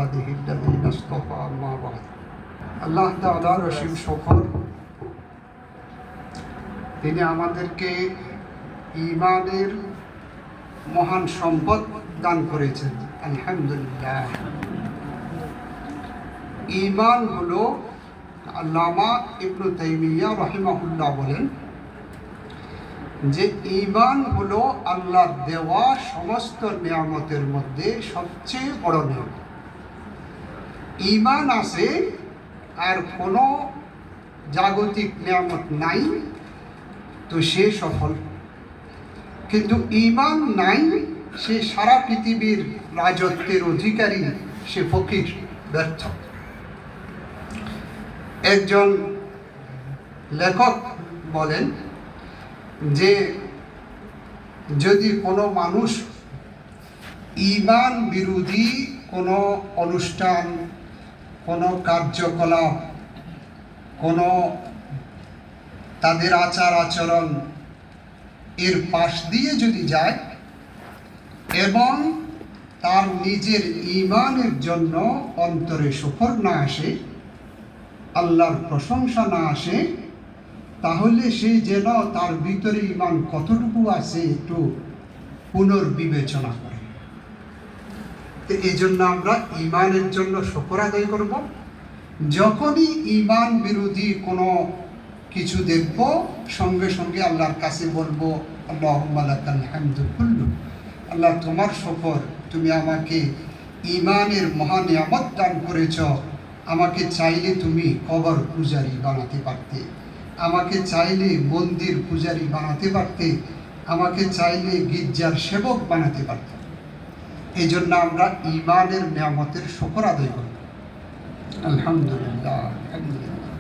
عباده الذين اصطفى أما بعد আল্লাহ তাআলার অসীম শুকর, তিনি আমাদেরকে ঈমানের মহান সম্পদ দান করেছেন। আলহামদুলিল্লাহ। ঈমান হলো, আল্লামা ইবনে তাইমিয়া রাহিমাহুল্লাহ বলেন যে ঈমান হলো আল্লাহর দেওয়া সমস্ত নিয়ামতের মধ্যে সবচেয়ে বড় নিয়ামত। ঈমান আছে আর কোনো জাগতিক নিয়ামত নাই তো সে সফল, কিন্তু ঈমান নাই সে সারা পৃথিবীর রাজত্বের অধিকারী, সে ফকির, ব্যর্থ। একজন লেখক বলেন যে যদি কোনো মানুষ ঈমান বিরোধী কোনো অনুষ্ঠান, কোনো কার্যকলাপ, কোনো তাদের আচার আচরণ এর পাশ দিয়ে যদি যায় এবং তার নিজের ঈমানের জন্য অন্তরে শুকর না আসে, আল্লাহর প্রশংসা না আসে, তাহলে সে যেন তার ভিতরে ঈমান কতটুকু আছে একটু পুনর্বিবেচনা করে। তো এই জন্য আমরা ঈমানের জন্য শুকর আদায় করব। যখনই ঈমান বিরোধী কোনো কিছু দেখব, সঙ্গে সঙ্গে আল্লাহর কাছে বলবো, আল্লাহুম্মা লাকাল হামদু কুল্লু, আল্লাহ তোমার শুকর, তুমি আমাকে ঈমানের মহা নিয়ামত দান করেছ। আমাকে চাইলে তুমি কবর পূজারী বানাতে পারতে, আমাকে চাইলে মন্দির পূজারী বানাতে পারতে, আমাকে চাইলে গির্জার সেবক বানাতে পারতে। এই জন্য আমরা ঈমানের নিয়ামতের শুকর আদায় করব। আলহামদুলিল্লাহ, আলহামদুলিল্লাহ।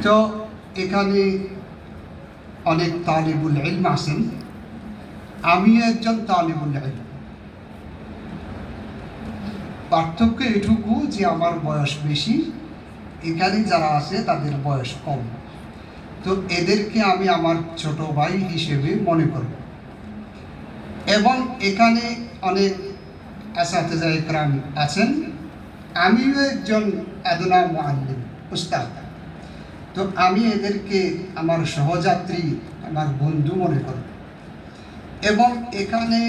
তো এখানে অনেক তালিবুল ইলম আছেন, আমিও একজন তালিবুল ইলম। পার্থক্য এটুকু যে আমার বয়স বেশি, এখানে যারা আছে তাদের বয়স কম। তো এদেরকে আমি আমার ছোট ভাই হিসেবে মনে করব। এবং এখানে অনেক আসাতিজা ইকরাম আছেন, আমিও একজন আদনা মুআল্লিম, উস্তাদ। তো আমি এদেরকে আমার সহযাত্রী, আমার বন্ধু মনে করব। এবং এখানে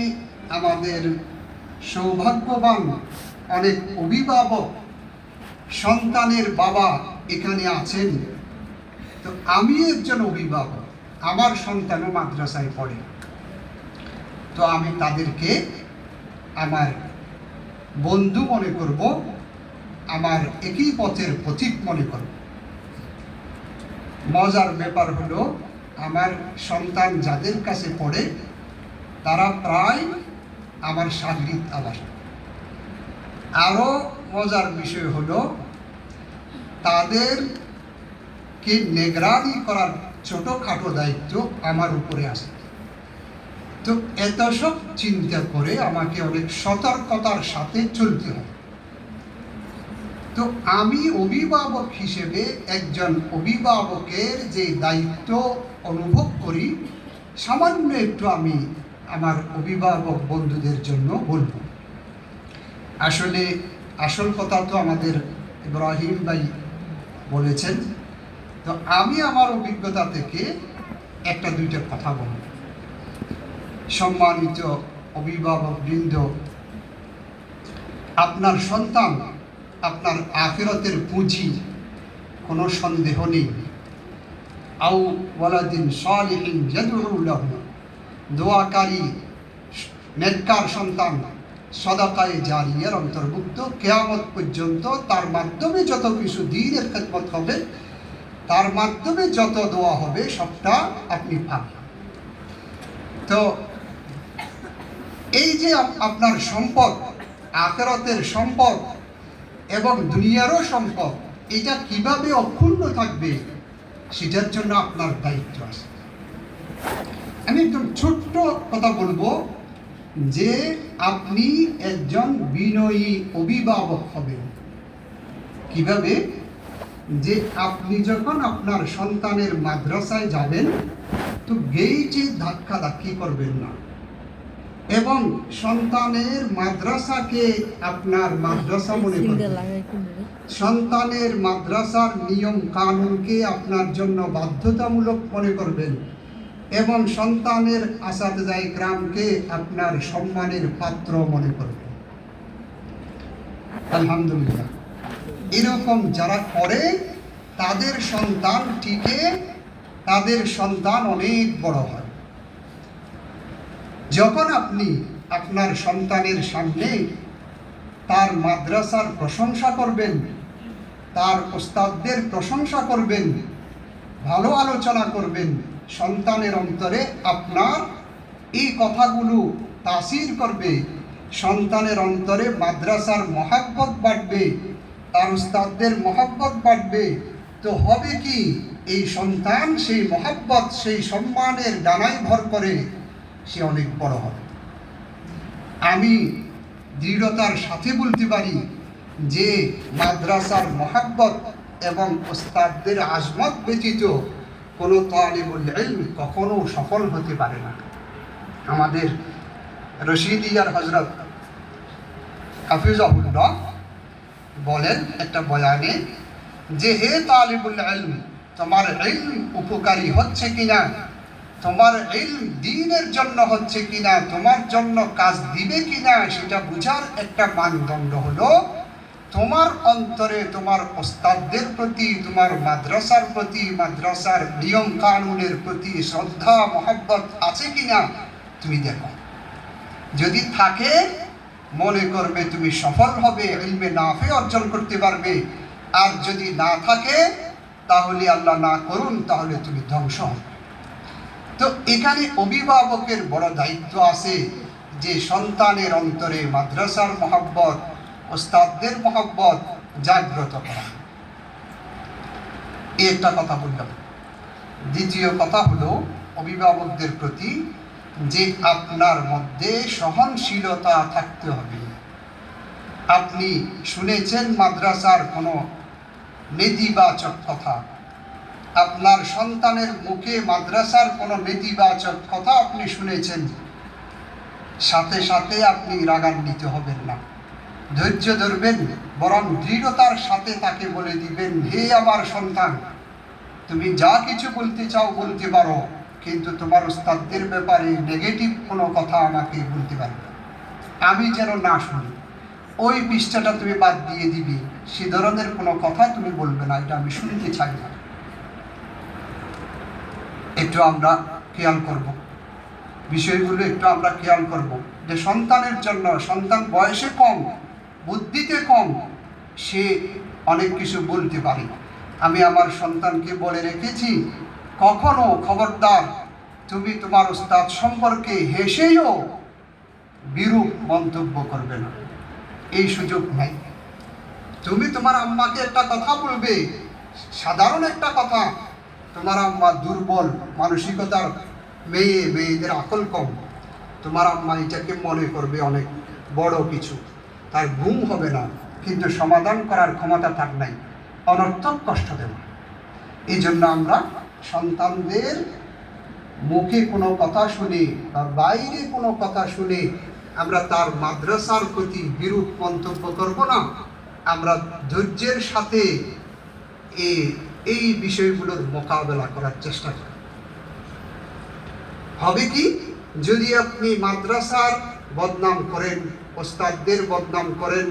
আমাদের সৌভাগ্যবান অনেক অভিভাবক, সন্তানের বাবা এখানে আছেন। তো আমি একজন অভিভাবক, আমার সন্তানও মাদ্রাসায় পড়ে। তো আমি তাদেরকে আমার বন্ধু মনে করব, আমার একই পথের পথিক মনে করব। মজার ব্যাপার হলো, আমার সন্তান যাদের কাছে পড়ে তারা প্রায় আমার শাগরিদ আবার। আরও মজার বিষয় হলো, তাদেরকে নিগরানি করার ছোটোখাটো দায়িত্ব আমার উপরে আসে। তো এত সব চিন্তা করে আমাকে অনেক সতর্কতার সাথে চলতে হয়। তো আমি অভিভাবক হিসেবে একজন অভিভাবকের যে দায়িত্ব অনুভব করি, সামান্য একটু আমি আমার অভিভাবক বন্ধুদের জন্য বলব। আসলে আসল কথা তো আমাদের ইব্রাহিম ভাই বলেছেন। তো আমি আমার অভিজ্ঞতা থেকে একটা দুইটা কথা বলব। সম্মানিত অভিভাবকবৃন্দ, আপনার সন্তান আপনার আখিরাতের পুঁজি, কোনো সন্দেহ নেই। আও ওয়ালাদিন সালিহিন ইয়াদউ লাহু, দোয়াকারী নেককার সন্তান সদাকায়ে জারিয়ার অন্তর্ভুক্ত। কিয়ামত পর্যন্ত তার মাধ্যমে যত কিছু দ্বীনের খেদমত হবে, তার মাধ্যমে যত দোয়া হবে, সবটা আপনি পাবেন। তো এই যে আপনার সম্পদ, আখিরাতের সম্পদ এবং দুনিয়ারও সম্পদ, এটা কিভাবে অক্ষুণ্ণ থাকবে সেটার জন্য আপনার দায়িত্ব আছে। আমি একদম ছোট্ট কথা বলবো যে আপনি একজন বিনয়ী অভিভাবক হবেন। কিভাবে? যে আপনি যখন আপনার সন্তানের মাদ্রাসায় যাবেন, তো গেইটে ধাক্কা ধাক্কি করবেন না। এবং সন্তানের মাদ্রাসাকে আপনার মাদ্রাসা মনে করবেন, সন্তানের মাদ্রাসার নিয়ম কানুনকে আপনার জন্য বাধ্যতামূলক মনে করবেন এবং সন্তানের আসাতেজায়ে কেরামকে আপনার সম্মানের পাত্র মনে করবেন। আলহামদুলিল্লাহ, এরকম যারা করে তাদের সন্তান টিকে, তাদের সন্তান অনেক বড় হয়। যখন আপনি আপনার সন্তানের সামনে তার মাদ্রাসার প্রশংসা করবেন, তার ওস্তাদদের প্রশংসা করবেন, ভালো আলোচনা করবেন, সন্তানের অন্তরে আপনার এই কথাগুলো তাসির করবে, সন্তানের অন্তরে মাদ্রাসার মহাব্বত বাড়বে, তার ওস্তাদদের মহাব্বত বাড়বে। তো হবে কি, এই সন্তান সেই মহাব্বত, সেই সম্মানের ডানায় ভর করে সে অনেক বড় হবে। আমি দৃঢ়তার সাথে বলতে পারি যে মাদ্রাসার মহাব্বত এবং ওস্তাদদের আজমত ব্যতীত কোনো তালিবুল ইলম কখনো সফল হতে পারে না। আমাদের রশিদিয়ার হযরত হাফিজাহুল্লাহ বলেন একটা বয়ানে যে, হে তালিবুল ইলম, তোমার ইলম উপকারী হচ্ছে কিনা, তোমার ইলম দ্বীনের জন্য হচ্ছে কিনা, তোমার জন্য কাজ দিবে কিনা, সেটা বোঝার একটা মানদণ্ড হলো তোমার অন্তরে তোমার ওস্তাদদের প্রতি, তোমার মাদ্রাসার প্রতি, মাদ্রাসার নিয়ম কানুনের প্রতি শ্রদ্ধা মহব্বত আছে কিনা তুমি দেখো। যদি থাকে, মনে করবে তুমি সফল হবে, ইলমে নাফে অর্জন করতে পারবে। আর যদি না থাকে, তাহলে আল্লাহ না করুন, তাহলে তুমি ধ্বংস হবে। তো এখানে অভিভাবকের বড় দায়িত্ব আছে যে সন্তানের অন্তরে মাদ্রাসার মহব্বত, ওস্তাদদের মহব্বত জাগ্রত করা। এই একটা কথা বললাম। দ্বিতীয় কথা হলো অভিভাবকদের প্রতি যে আপনার মধ্যে সহনশীলতা থাকতে হবে। আপনি শুনেছেন মাদ্রাসার কোনো নেতিবাচক কথা, আপনার সন্তানের মুখে মাদ্রাসার কোনো নেতিবাচক কথা আপনি শুনেছেন, সাথে সাথে আপনি রাগান্বিত হবেন না, ধৈর্য ধরবেন, বরং দৃঢ়তার সাথে তাকে বলে দিবেন, হে আমার সন্তান, তুমি যা কিছু বলতে চাও বলতে পারো, কিন্তু তোমার ওস্তাদদের ব্যাপারে নেগেটিভ কোনো কথা আমাকে বলতে পারবে না, আমি যেন না শুনি। ওই পৃষ্ঠাটা তুমি বাদ দিয়ে দিবি, সে ধরনের কোনো কথা তুমি বলবে না, এটা আমি শুনতে চাই না। একটু আমরা খেয়াল করব বিষয়গুলো, একটু আমরা খেয়াল করব যে সন্তানের জন্য, সন্তান বয়সে কম, বুদ্ধিতে কম, সে অনেক কিছু বলতে পারে। আমি আমার সন্তানকে বলে রেখেছি, কখনো খবরদার তুমি তোমার ওস্তাদ সম্পর্কে হেসেও বিরূপ মন্তব্য করবে না, এই সুযোগ নাই। তুমি তোমার আম্মাকে একটা কথা বলবে, সাধারণ একটা কথা, তোমার আম্মা দুর্বল মানসিকতার মেয়ে, মেয়েদের আকল কম, তোমার আম্মা এটাকে মনে করবে অনেক বড় কিছু, তার ঘুম হবে না, কিন্তু সমাধান করার ক্ষমতা তার নাই, অনর্থক কষ্ট দেব। এই জন্য আমরা সন্তানদের মুখে কোনো কথা শুনে বা বাইরে কোনো কথা শুনে আমরা তার মাদ্রাসার প্রতি বিরূপ মন্তব্য করব না। আমরা ধৈর্যের সাথে এই বিষয়গুলোর মোকাবেলা করার চেষ্টা করি। হবে কি, যদি আপনি মাদ্রাসার বদনাম করেন, ওস্তাদদের বদনাম করেন,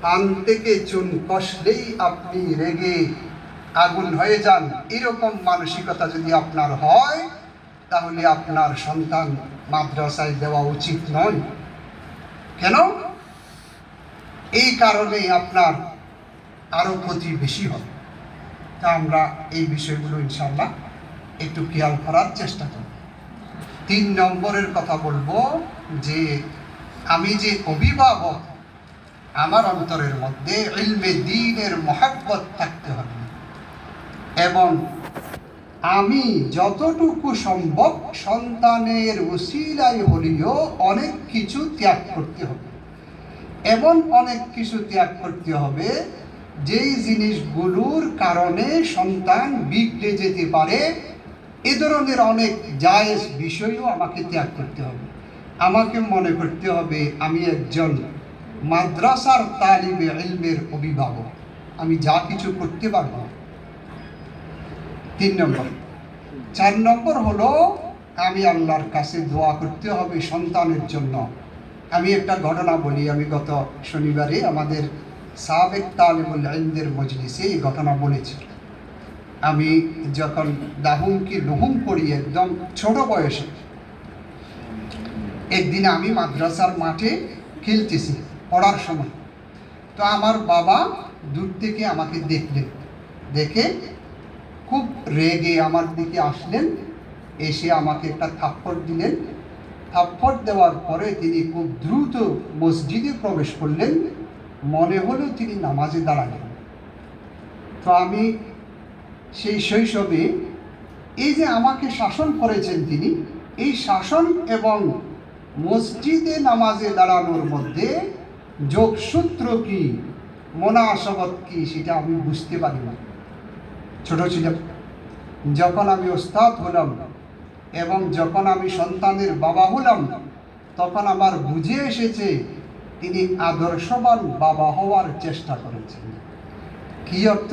পান থেকে চুন কষলেই আপনি রেগে আগুন হয়ে যান, এরকম মানসিকতা যদি আপনার হয়, তাহলে আপনার সন্তান মাদ্রাসায় দেওয়া উচিত নয়। কেন? এই কারণে আপনার আরো ক্ষতি বেশি হবে। তা আমরা এই বিষয়গুলো ইনশাআল্লাহ একটু খেয়াল করার চেষ্টা করব। 3 নম্বরের কথা বলবো যে আমি যে অভিভাবক, আমার অন্তরের মধ্যে ইলমে দ্বীনের মহব্বত থাকতে হবে এবং আমি যতটুকু সম্ভব সন্তানের ওসিলায় হলেও অনেক কিছু ত্যাগ করতে হবে। এমন অনেক কিছু ত্যাগ করতে হবে যেই জিনিসগুলোর কারণে সন্তান বিগড়ে যেতে পারে। এ ধরনের অনেক জায়েজ বিষয়ও আমাকে ত্যাগ করতে হবে। আমাকে মনে করতে হবে আমি একজন মাদ্রাসার তালিবে ইলমের অভিভাবক, আমি যা কিছু করতে পারব। 3 নম্বর। 4 নম্বর হলো আমি আল্লাহর কাছে দোয়া করতে হবে সন্তানের জন্য। আমি একটা ঘটনা বলি, আমি গত শনিবারে আমাদের সাবেক তালিবুল ইলমের মজলিসে এই ঘটনা বলেছি। আমি যখন দাহুমকে লুহুম করি একদম ছোট বয়সে, একদিন আমি মাদ্রাসার মাঠে খেলতেছি পড়ার সময়। তো আমার বাবা দূর থেকে আমাকে দেখলেন, দেখে খুব রেগে আমার দিকে আসলেন, এসে আমাকে একটা থাপ্পড় দিলেন। থাপ্পড় দেওয়ার পরে তিনি খুব দ্রুত মসজিদে প্রবেশ করলেন, মনে হলো তিনি নামাজে দাঁড়ালেন। তো আমি সেই শৈশবে এই যে আমাকে শাসন করেছেন তিনি, এই শাসন এবং মসজিদে নামাজে দাঁড়ানোর মধ্যে যোগসূত্র কি, মোনাসাবত কি, সেটা আমি বুঝতে পারি না, ছোট ছিলাম। যখন আমি ওস্তাদ হলাম এবং যখন আমি সন্তানের বাবা হলাম, তখন আমার বুঝে এসেছে তিনি আদর্শবান বাবা হওয়ার চেষ্টা করেছেন। কি অর্থ?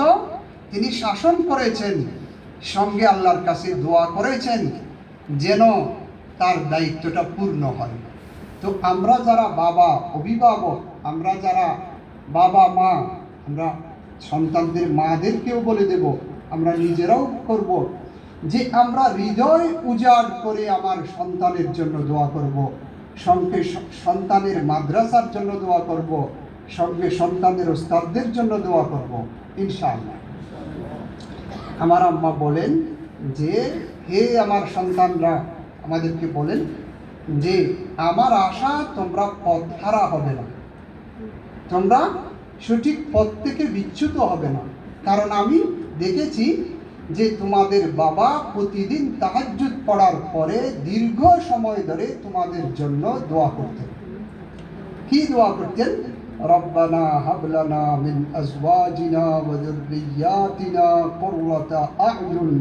তিনি শাসন করেছেন, সঙ্গে আল্লাহর কাছে দোয়া করেছেন যেন তার দায়িত্বটা পূর্ণ হয়। তো আমরা যারা বাবা অভিভাবক, আমরা যারা বাবা মা, আমরা সন্তানদের মাদেরকেও বলে দেব, আমরা নিজেরাও করব যে আমরা হৃদয় উজাড় করে আমার সন্তানের জন্য দোয়া করব, সঙ্গে সন্তানের মাদ্রাসার জন্য দোয়া করব, সঙ্গে সন্তানের ওস্তাদদের জন্য দোয়া করব ইনশাআল্লাহ। আমার আম্মা বলেন যে হে আমার সন্তানরা, আমাদেরকে বলেন যে আমার আশা তোমরা পথ হারা হবে না, তোমরা সঠিক পথ থেকে বিচ্যুত হবে না। কারণ আমি দেখেছি যে তোমাদের বাবা প্রতিদিন তাহাজ্জুদ পড়ার পরে দীর্ঘ সময় ধরে তোমাদের জন্য দোয়া করতেন। কি দোয়া করতেন? রব্বানা হাবলানা মিন আজওয়াজিনা ওয়া যুররিয়াতিনা কুররাতা আ'য়ুন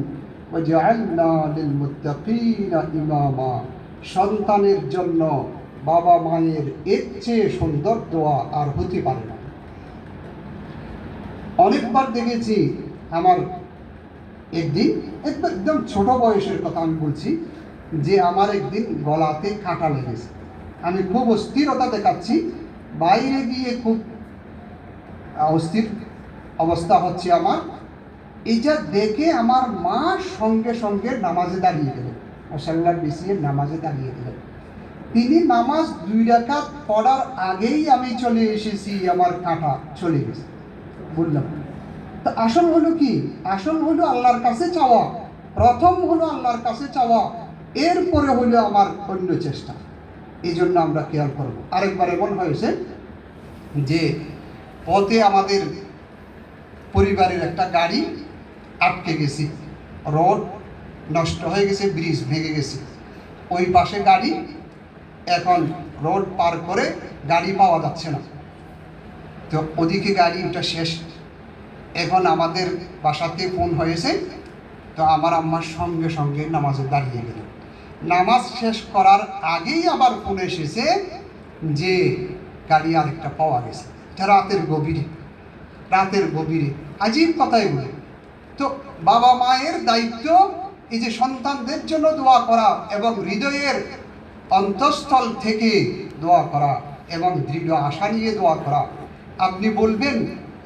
ওয়াজআলনা লিল মুত্তাকিনা ইমামা। সন্তানের জন্য বাবা মায়ের এর চেয়ে সুন্দর দোয়া আর হতে পারে না। অনেকবার দেখেছি, আমার একদিন একদম ছোট বয়সের কথা আমি বলছি, যে আমার একদিন গলাতে কাঁটা লেগেছে। আমি খুব অস্থিরতা দেখাচ্ছি, বাইরে গিয়ে খুব অস্থির অবস্থা হচ্ছে আমার। এটা দেখে আমার মা সঙ্গে সঙ্গে নামাজে দাঁড়িয়ে গেলেন, মুসাল্লার বিছিয়ে নামাজে দাঁড়িয়ে গেলেন। তিনি নামাজ 2 রাকাত পড়ার আগেই আমি চলে এসেছি, আমার কাঁটা চলে গেছে। বললাম তো আসল হলো কি? আসল হলো আল্লাহর কাছে চাওয়া, প্রথম হলো আল্লাহর কাছে চাওয়া, এরপরে হলো আমার অন্য চেষ্টা। এই জন্য আমরা খেয়াল করবো। আরেকবার এমন হয়েছে যে পথে আমাদের পরিবারের একটা গাড়ি আটকে গেছি, রোড নষ্ট হয়ে গেছে, ব্রিজ ভেঙে গেছে, ওই পাশে গাড়ি, এখন রোড পার করে গাড়ি পাওয়া যাচ্ছে না। তো ওদিকে গাড়ি ওটা শেষ। এখন আমাদের বাসাতে ফোন হয়েছে, তো আমার আম্মার সঙ্গে সঙ্গে নামাজে দাঁড়িয়ে গেলেন। নামাজ শেষ করার আগেই আবার ফোন এসেছে যে গাড়ি আরেকটা পাওয়া গেছে। এটা রাতের গভীরে আজীব কথাই বলে। তো বাবা মায়ের দায়িত্ব এই যে সন্তানদের জন্য দোয়া করা এবং হৃদয়ের অন্তঃস্থল থেকে দোয়া করা এবং দৃঢ় আশা নিয়ে দোয়া করা। আপনি বলবেন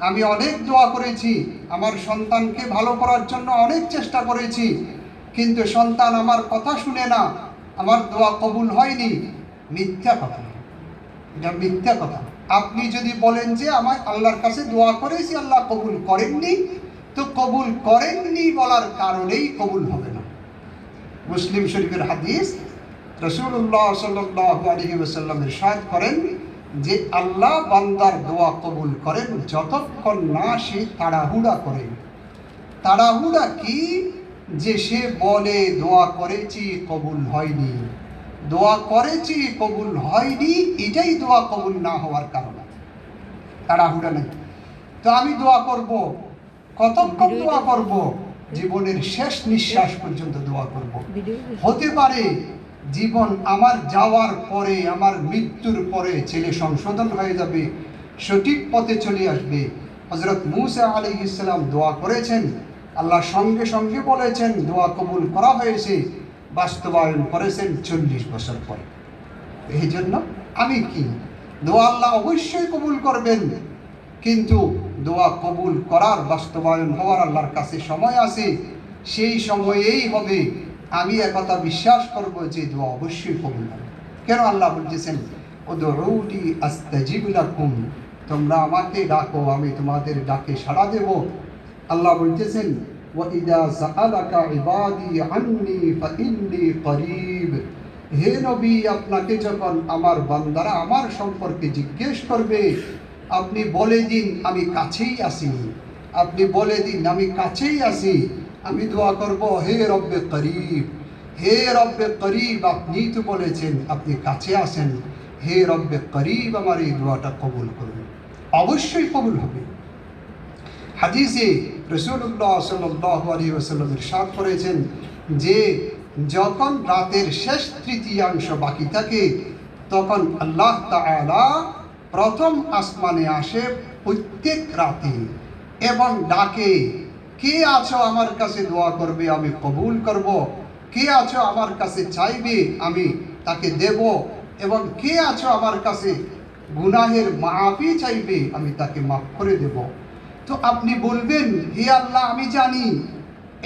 আমি অনেক দোয়া করেছি, আমার সন্তানকে ভালো করার জন্য অনেক চেষ্টা করেছি, কিন্তু সন্তান আমার কথা শুনে না, আমার দোয়া কবুল হয়নি। মিথ্যা কথা, এটা মিথ্যা কথা। আপনি যদি বলেন যে আমার আল্লাহর কাছে দোয়া করেছি, আল্লাহ কবুল করেননি, তো কবুল করেননি বলার কারণেই কবুল হবে না। মুসলিম শরীফের হাদিস, রাসূলুল্লাহ সাল্লাল্লাহু আলাইহি ওয়াসাল্লাম ইরশাদ করেন যে আল্লাহ বান্দার দোয়া কবুল করেন যতক্ষণ না সে তাড়াহুড়া করে। তাড়াহুড়া কি? যে সে বলে দোয়া করেছি কবুল হয়নি, দোয়া করেছি কবুল হয়নি, এটাই দোয়া কবুল না হওয়ার কারণ। তাড়াহুড়া নেই। তো আমি দোয়া করব, কতক্ষণ দোয়া করব? জীবনের শেষ নিঃশ্বাস পর্যন্ত দোয়া করব। হতে পারে জীবন আমার যাওয়ার পরে, আমার মৃত্যুর পরে ছেলে সংশোধন হয়ে যাবে, সঠিক পথে চলে আসবে। হযরত মূসা আলাইহিস সালাম দোয়া করেছেন, আল্লাহ সঙ্গে সঙ্গে বলেছেন দোয়া কবুল করা হয়েছে, বাস্তবায়ন করেছেন 40 বছর পরে। এই জন্য আমি কি, দোয়া আল্লাহ অবশ্যই কবুল করবেন, কিন্তু দোয়া কবুল করার, বাস্তবায়ন হওয়ার আল্লাহর কাছে সময় আছে, সেই সময়েই হবে। আমি একথা বিশ্বাস করব যে দোয়া অবশ্যই কবুল হবে। কেন আল্লাহ বলতেছেন উদউনি আস্তাজিব লাকুম, তোমরা আমাকে ডাকো, আমি তোমাদের ডাকে সাড়া দেব। আল্লাহ বলতেছেন ওয়াইদা সাআলাকা ইবাদি আন্নী ফাইন্নী করিব, হে নবী, আপনাকে যখন আমার বান্দারা আমার সম্পর্কে জিজ্ঞেস করবে, আপনি বলে দিন আমি কাছেই আছি। আপনি বলে দিন আমি কাছেই আছি। আমি দোয়া করব হে রব্বে করিব, হে রব্বে করিব, আপনি তো বলেছেন আপনি কাছে আছেন, হে রব্বে করিব আমার এই দোয়াটা কবুল করুন। অবশ্যই কবুল হবে। হাদিসে রাসূলুল্লাহ সাল্লাল্লাহু আলাইহি ওয়াসাল্লাম ইরশাদ করেছেন যে যখন রাতের শেষ তৃতীয়াংশ বাকি থাকে, তখন আল্লাহ তাআলা প্রথম আসমানে আসে প্রত্যেক রাতে এবং ডাকে, কে আছো আমার কাছে দোয়া করবে, আমি কবুল করব। কে আছো আমার কাছে চাইবে, আমি তাকে দেব। এবং কে আছো আমার কাছে গুনাহের মাফি চাইবে, আমি তাকে মাফ করে দেব। তো আপনি বলবেন হে আল্লাহ আমি জানি,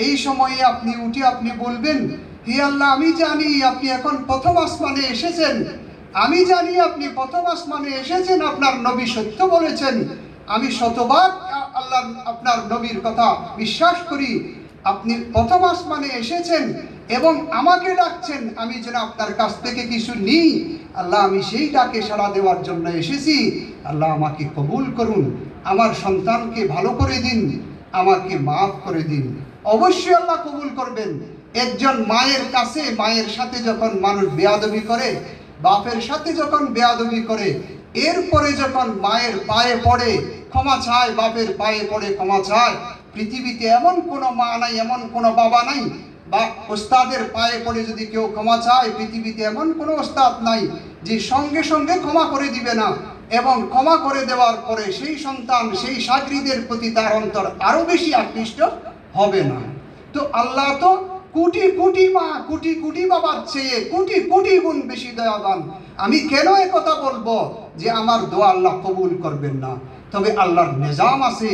এই সময়ে আপনি উঠে আপনি বলবেন হে আল্লাহ আমি জানি আপনি এখন প্রথম আসমানে এসেছেন, আমি জানি আপনি প্রথম আসমানে এসেছেন, আপনার নবী সত্য বলেছেন, আমি শতবার আল্লাহ আপনার নবীর কথা বিশ্বাস করি, আপনি প্রথম আসমানে এসেছেন এবং আমাকে ডাকছেন, আমি যেন আপনার কাছ থেকে কিছু নিই। আল্লাহ আমি সেই ডাকে সাড়া দেওয়ার জন্য এসেছি, আল্লাহ আমাকে কবুল করুন, আমার সন্তানকে ভালো করে দিন, আমাকে মাফ করে দিন। অবশ্যই আল্লাহ কবুল করবেন। একজন মায়ের কাছে, মায়ের সাথে যখন মানুষ বেয়াদবি করে, বাপের সাথে যখন বেয়াদবি করে, এরপরে যখন মায়ের পায়ে পড়ে ক্ষমা চায়, বাপের পায়ে পড়ে ক্ষমা চায়, পৃথিবীতে এমন কোনো মা নাই, এমন কোনো বাবা নাই, বা ওস্তাদের পায়ে পড়ে যদি কেউ ক্ষমা চায়, পৃথিবীতে এমন কোনো ওস্তাদ নাই যে সঙ্গে সঙ্গে ক্ষমা করে দিবে না, এবং ক্ষমা করে দেওয়ার পরে সেই সন্তান, সেই শাগরিদের প্রতি তার অন্তর আরো বেশি আকৃষ্ট হবে না। তো আল্লাহ তো কোটি কোটি মা, কোটি কোটি বাবার চেয়ে কোটি কোটি গুণ বেশি দয়াবান। আমি কেন একথা বলবো যে আমার দোয়া আল্লাহ কবুল করবেন না? তবে আল্লাহর নিজাম আছে,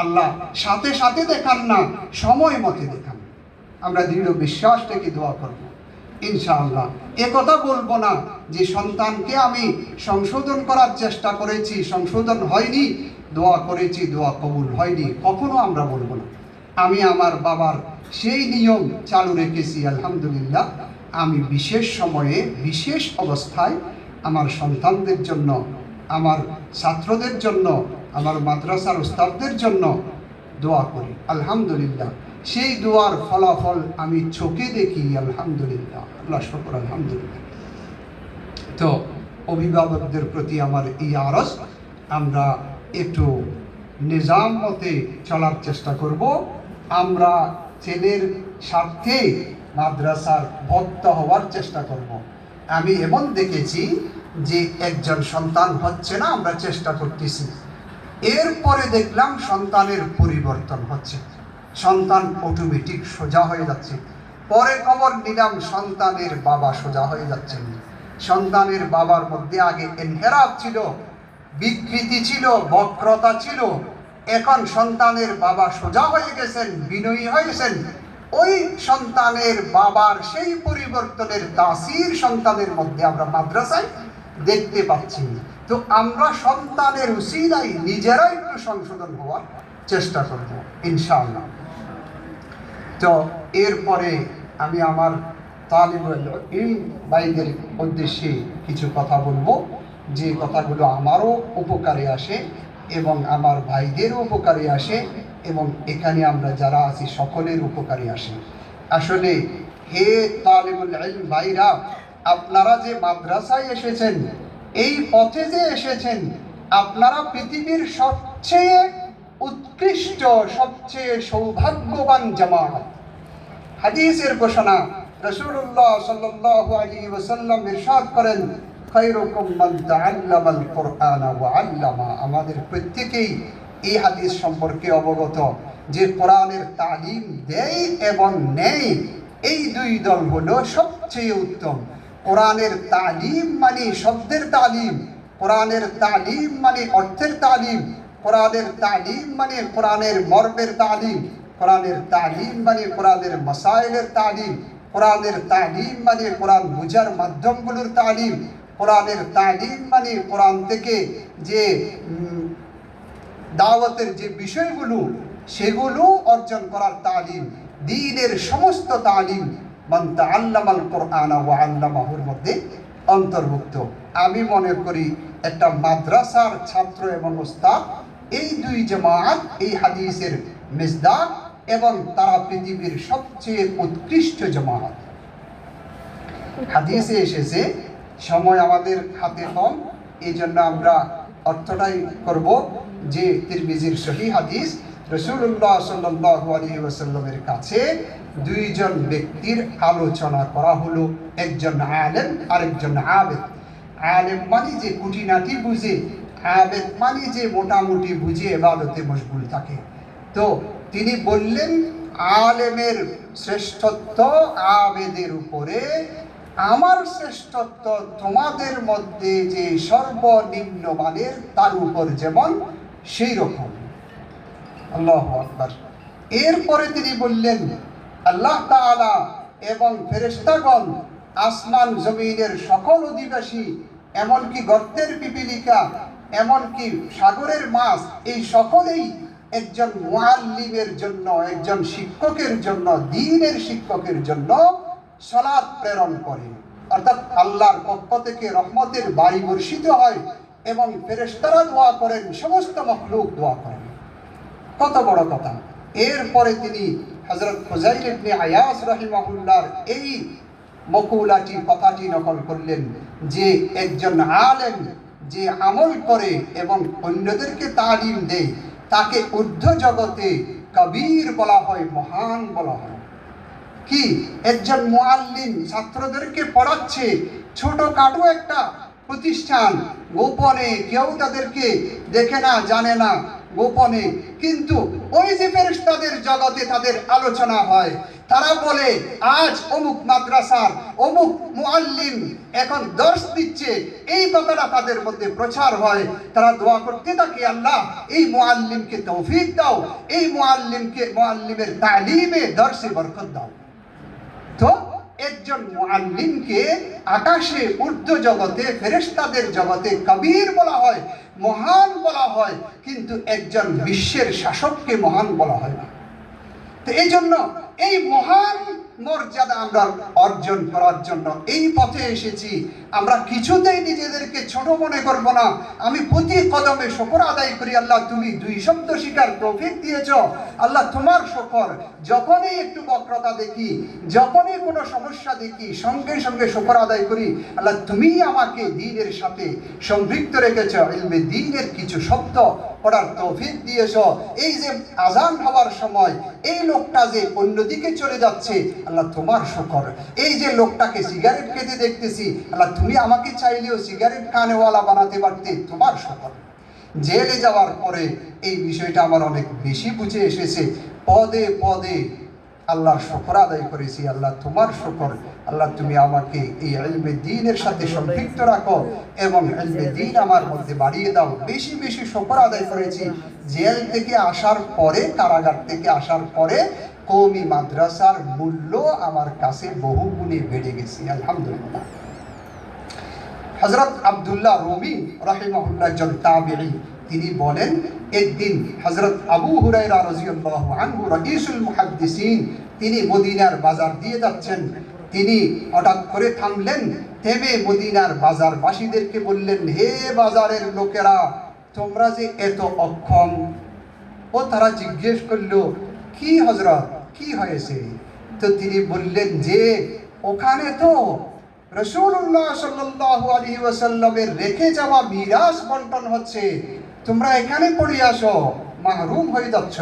আল্লাহ সাথে সাথে দেখান না, সময় মতে দেখান। আমরা দৃঢ় বিশ্বাস থেকে দোয়া করব ইনশাআল্লাহ। একথা বলবো না যে সন্তানকে আমি সংশোধন করার চেষ্টা করেছি, সংশোধন হয়নি, দোয়া করেছি, দোয়া কবুল হয়নি, কখনো আমরা বলবো না। আমি আমার বাবার সেই নিয়ম চালু রেখেছি আলহামদুলিল্লাহ। আমি বিশেষ সময়ে, বিশেষ অবস্থায় আমার সন্তানদের জন্য, আমার ছাত্রদের জন্য, আমার মাদ্রাসার উস্তাদদের জন্য দোয়া করি আলহামদুলিল্লাহ। সেই দোয়ার ফলাফল আমি চোখে দেখি আলহামদুলিল্লাহ, আল্লাহ শুকর আলহামদুলিল্লাহ। তো অভিভাবকদের প্রতি আমার এই আরজ, আমরা একটু নিজাম মতে চলার চেষ্টা করব। আমরা ছেলের স্বার্থে মাদ্রাসার ভক্ত হওয়ার চেষ্টা করব। আমি এমন দেখেছি যে একজন সন্তান হচ্ছে না, আমরা চেষ্টা করতেছি, এরপরে দেখলাম সন্তানের পরিবর্তন হচ্ছে, সন্তান অটোমেটিক সোজা হয়ে যাচ্ছে। পরে খবর নিলাম সন্তানের বাবা সোজা হয়ে যাচ্ছেন। সন্তানের বাবার মধ্যে আগে এনহেরাফ ছিল, বিকৃতি ছিল, বক্রতা ছিল, এখন সন্তানের বাবা সোজা হয়ে গেছেন, বিনয়ী হয়েছেন। ওই সন্তানের বাবার সেই পরিবর্তনের তাসির সন্তানের মধ্যে আমরা মাদ্রাসায় দেখতে পাচ্ছি। তো আমরা সন্তানের উসিলায় নিজেরা একটু সংশোধন হওয়ার চেষ্টা করব ইনশাআল্লাহ। তো এরপরে আমি আমার তালিবুল ইলম ভাইদের উদ্দেশ্যে কিছু কথা বলবো, যে কথাগুলো আমারও উপকারে আসে এবং আমার ভাইদেরও উপকারে আসে, এবং এখানে আমরা যারা আছি সকলের উপকারে আসে। আসলে হে তালিবুল ইলম ভাইরা, আপনারা যে মাদ্রাসায় এসেছেন, এই পথে যে এসেছেন, আপনারা পৃথিবীর সবচেয়ে উৎকৃষ্ট, সবচেয়ে সৌভাগ্যবান জামাত। হাদিসের ঘোষণা রাসূলুল্লাহ সাল্লাল্লাহু আলাইহি ওয়াসাল্লাম ইরশাদ করেন, খায়রুকুম মান তাআল্লামাল কুরআনা ওয়া আল্লামা। আমাদের প্রত্যেকেই এই হাদিস সম্পর্কে অবগত যে কোরআনের তালিম দেয় এবং নেয়, এই দুই দল হলো সবচেয়ে উত্তম। কোরআনের তালিম মানে শব্দের তালিম, কোরআনের তালিম মানে অর্থের তালিম, কোরআনের তালিম মানে কোরআনের মর্মের তালিম, কোরআনের তালিম মানে কোরআনের মাসাইলের তালিম, কোরআনের তালিম মানে কোরআন বুঝার মাধ্যমগুলোর তালিম, কোরআনের তালিম মানে কোরআন থেকে যে দাওয়াতের যে বিষয়গুলো সেগুলো অর্জন করার তালিম, দ্বীনের সমস্ত তালিম মান তাআল্লামাল কুরআনা ওয়া আল্লামাহুর মধ্যে অন্তর্ভুক্ত। আমি মনে করি একটা মাদ্রাসার ছাত্র এবং উস্তাদ এই দুই জামাত এই হাদিসের মিসদাক এবং তারা পৃথিবীর সবচেয়ে উৎকৃষ্ট জামাত। হাদিসে এসেছে, সময় আমাদের হাতে কম, এই জন্য আমরা অর্থটাই করব যে তিরমিজির সহিহ হাদিস, রাসূলুল্লাহ সাল্লাল্লাহু আলাইহি ওয়াসাল্লামের কাছে দুইজন ব্যক্তির আলোচনা করা হলো, একজন আলেম আর একজন আবেদ। আলেম মানে যে খুঁটিনাটি বুঝে, আবেদ মানে যে মোটামুটি বুঝে ইবাদতে মশগুল থাকে। তো তিনি বললেন, আলেমের শ্রেষ্ঠত্ব আবেদের উপরে, আমার শ্রেষ্ঠত্ব তোমাদের মধ্যে যে সর্বনিম্ন মানের তার উপর যেমন সেই রকম। আল্লাহু আকবার। এরপরে তিনি বললেন, আল্লাহ তাআলা এবং ফেরেশতাগণ, আসমান জমিনের সকল অধিবাসী, এমনকি গর্তের পিপীলিকা, এমনকি সাগরের মাছ, এই সকলেই একজন মুআল্লিমের জন্য, একজন শিক্ষকের জন্য, দ্বীনের শিক্ষকের জন্য সালাত প্রেরণ করে। অর্থাৎ আল্লাহর পক্ষ থেকে রহমতের বাড়ি বর্ষিত হয় এবং ফেরেশতারা দোয়া করেন, সমস্ত মখলুক দোয়া করেন। কত বড় কথা। এরপরে তিনি হযরত ফুযাইল ইবনে আয়াস রাহিমাহুল্লাহর এই মকুলাটি কথাটি নকল করলেন যে একজন আলেম যে আমল করে এবং অন্যদেরকে তালিম দেয় তাকে ঊর্ধ্ব জগতে কবীর বলা হয়, মহান বলা হয়। কি একজন মুআল্লিম ছাত্রদেরকে পড়াচ্ছে, ছোটখাটো একটা প্রতিষ্ঠান, গোপনে, কেউ তাদেরকে দেখে না, জানে না, গোপনে, কিন্তু ওই যে ফেরেশতাদের জগতে তাদের আলোচনা হয়। তারা বলে আজ অমুক মাদ্রাসার অমুক মুআল্লিম এখন দর্শ দিচ্ছে, এই কথাটা তাদের মধ্যে প্রচার হয়। তারা দোয়া করতে থাকে, আল্লাহ এই মুআল্লিমকে তৌফিক দাও, এই মুআল্লিমের তালিমে দর্শে বরকত দাও। তো একজন মুআল্লিমকে আকাশে ঊর্ধ্ব জগতে ফেরেশতাদের জগতে কবীর বলা হয়, মহান বলা হয়, কিন্তু একজন বিশ্বের শাসককে মহান বলা হয় না। তো এই জন্য এই মহান মর্যাদা আমরা অর্জন করার জন্য এই পথে এসেছি। আমরা কিছুতেই নিজেদেরকে ছোট মনে করব না। আমি প্রতি কদমে শুকর আদায় করি, আল্লাহ তুমি দুই শব্দ শিকার তৌফিক দিয়েছ, আল্লাহ তোমার শুকর। যখনই একটু বক্রতা দেখি, যখনই কোনো সমস্যা দেখি, সঙ্গে সঙ্গে শুকর আদায় করি, আল্লাহ তুমি আমাকে দ্বীনের সাথে সম্পৃক্ত রেখেছ, ইলমে দ্বীনের কিছু শব্দ পড়ার তৌফিক দিয়েছ। এই যে আজান হওয়ার সময় এই লোকটা যে অন্যদিকে চলে যাচ্ছে, আল্লাহ তোমার শুকর। এই যে লোকটাকে সিগারেট খেতে দেখতেছি, আল্লাহ তুমি আমাকে চাইলেও সিগারেট খানেওয়ালা বানাতে পারতে, তোমার শুকর। জেলে যাওয়ার পরে এই বিষয়টা আমার অনেক বেশি বুঝে এসেছে। পদে পদে আল্লাহর শুকর আদায় করেছি, আল্লাহ তোমার শুকর। আল্লাহ তুমি আমাকে এই ইলমে দ্বীনের সাথে সম্পৃক্ত রাখো এবং ইলমে দ্বীন আমার মধ্যে বাড়িয়ে দাও। বেশি বেশি শুকর আদায় করেছি। জেল থেকে আসার পরে, কারাগার থেকে আসার পরে কওমি মাদ্রাসার মূল্য আমার কাছে বহু গুণে বেড়ে গেছে, আলহামদুলিল্লাহ। হযরত আব্দুল্লাহ রুমি রাহিমাহুল্লাহ একজন তাবেঈ, তিনি বলেন, একদিন হযরত আবু হুরায়রা রাদিয়াল্লাহু আনহু রাইসুল মুহাদ্দিসিন, তিনি মদিনার বাজার দিয়ে যাচ্ছেন। তিনি হঠাৎ করে থামলেন, থেমে মদিনার বাজারবাসীদেরকে বললেন, হে বাজারের লোকেরা, তোমরা যে এত অক্ষম। ও তারা জিজ্ঞেস করলো, কি হযরত, কি হয়েছে? তো তিনি বললেন যে ওখানে তো রাসূলুল্লাহ সাল্লাল্লাহু আলাইহি ওয়াসাল্লামের রেখে যাওয়া মিরাস বন্টন হচ্ছে, তোমরা এখানে পড়ে আসো, মাহরুম হয়ে যাচ্ছ।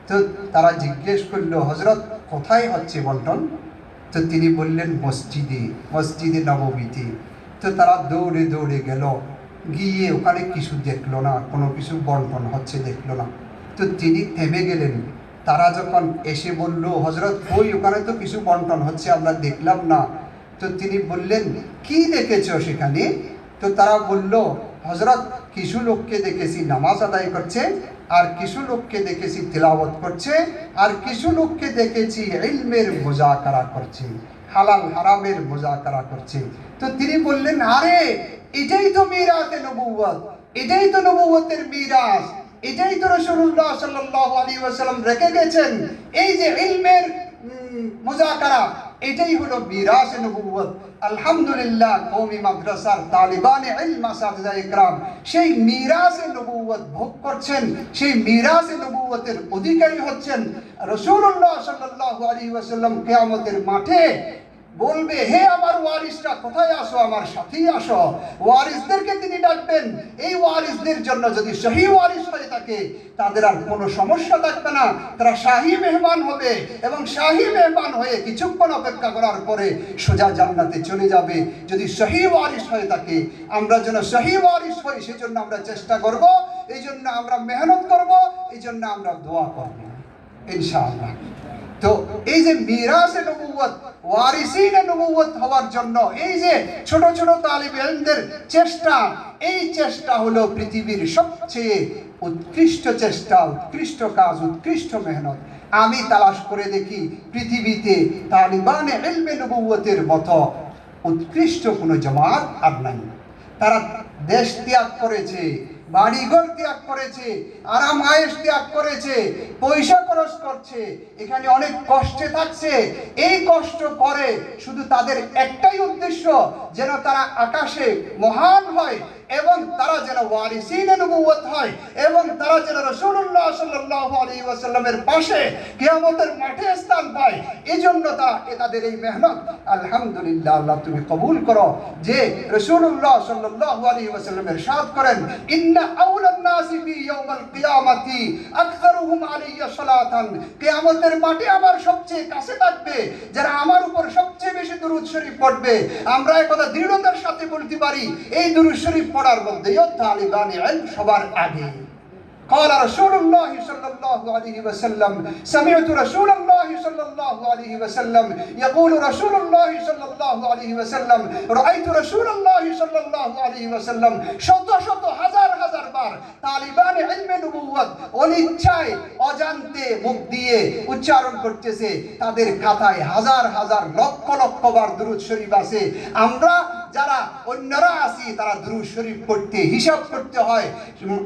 তো তারা জিজ্ঞেস করলো, হযরত কোথায় হচ্ছে বন্টন? তো তিনি বললেন মসজিদে নববীতে। তো তারা দৌড়ে দৌড়ে গেল, গিয়ে ওখানে কিছু দেখলো না, কোনো কিছু বন্টন হচ্ছে দেখলো না। তো তিনি থেমে গেলেন। তারা যখন এসে বলল, হজরত কই, ওখানে তো কিছু বন্টন হচ্ছে, আমরা দেখলাম না। তো তিনি বললেন, কি দেখেছ সেখানে? তো তারা বলল, হজরত কিছু লোককে দেখেছি নামাজ আদায় করছে, আর কিছু লোককে দেখেছি তিলাওয়াত করছে, আর কিছু লোককে দেখেছি ইলমের মুযাকারা করছে, হালাল হারামের মুযাকারা করছে। তো তিনি বললেন, আরে এটাই তো মিরাতে নবুয়ত, এটাই তো নবুয়তের মিরাজ, এটাই তো রাসূলুল্লাহ সাল্লাল্লাহু আলাইহি ওয়াসাল্লাম রেখে গেছেন। এই যে ইলমের মুযাকারা, এটাই হলো মিরাসে নবুয়ত। আলহামদুলিল্লাহ, কওমি মাদ্রাসার তালিবানে ইলম আসাতিজা ইকরাম সেই মিরাসে নবুয়ত ভোগ করছেন, সেই মিরাসে নবুয়তের অধিকারী হচ্ছেন। রাসূলুল্লাহ সাল্লাল্লাহু আলাইহি ওয়াসাল্লাম কিয়ামতের মাঠে বলবে, হে আমার ওয়ারিসরা, কোথায় আসো, আমার সাথেই আসো। ওয়ারিসদেরকে তিনি ডাকবেন। এই ওয়ারিসদের জন্য যদি সহি ওয়ারিস হয়ে থাকে, তাদের আর কোনো সমস্যা থাকবে না, তারা শাহী মেহমান হবে, এবং শাহী মেহমান হয়ে কিছুক্ষণ অপেক্ষা করার পরে সোজা জান্নাতে চলে যাবে। যদি সহি ওয়ারিস হয়ে থাকে, আমরা যেন সহি ওয়ারিস হই, সেজন্য আমরা চেষ্টা করব, এই জন্য আমরা মেহনত করব, এই জন্য আমরা দোয়া করব ইনশাআল্লাহ। তো এই যে মিরাসে নবুয়ত, ওয়ারিসিনে নবুয়ত হওয়ার জন্য এই যে ছোট ছোট তালিবে ইলমদের চেষ্টা, এই চেষ্টা হলো পৃথিবীর সবচেয়ে উৎকৃষ্ট চেষ্টা, উৎকৃষ্ট কাজ, উৎকৃষ্ট মেহনত। আমি তালাশ করে দেখি, পৃথিবীতে তালিবানে ইলমে নবুয়তের মতো উৎকৃষ্ট কোনো জামাত আর নাই। তারা দেশ ত্যাগ করেছে, বাড়িঘর ত্যাগ করেছে, আরাম আয়েশ ত্যাগ করেছে, পয়সা খরচ করছে, এখানে অনেক কষ্টে থাকছে। এই কষ্ট করে শুধু তাদের একটাই উদ্দেশ্য, যেন তারা আকাশে মহান হয়, এবং তারা যেন ওয়ারিসিনে নবুয়ত হয়, এবং তারা যেন রাসূলুল্লাহ সাল্লাল্লাহু আলাইহি ওয়াসাল্লামের পাশে কিয়ামতের মাঠে স্থান পায়। এজন্য তাদের এই মেহনত। আলহামদুলিল্লাহ, আল্লাহ তুমি কবুল করো যে রাসূলুল্লাহ সাল্লাল্লাহু আলাইহি ওয়াসাল্লাম ইরশাদ করেন, ইন্না আউলান নাসি বি ইয়াউমাল কিয়ামাতি আকসারুহুম আলাইয়া সালাতান। কিয়ামতের মাঠে আমার সবচেয়ে কাছে থাকবে যারা আমার উপর সবচেয়ে বেশি দুরূদ শরীফ পড়বে। আমরা একথা দৃঢ়তার সাথে বলতে পারি, এই দুরূদ শরীফ পড়ার মধ্যেও তালিবানে ইলম সবার আগে। قال رسول الله صلى الله عليه وسلم سمعت رسول الله صلى الله عليه وسلم يقول رسول الله صلى الله عليه وسلم رأيت رسول الله صلى الله عليه وسلم শত শত হাজার হাজার বার তালিবানে ইলমে নবুয়ত অনিচ্ছায় অজান্তে মুখ দিয়ে উচ্চারণ করতেছে। তাদের খাতায় হাজার হাজার লক্ষ লক্ষ বার দুরূদ শরীফ আছে। আমরা যারা অন্যরা আছি, তারা দুরূদ শরীফ পড়তে হিসাব করতে হয়,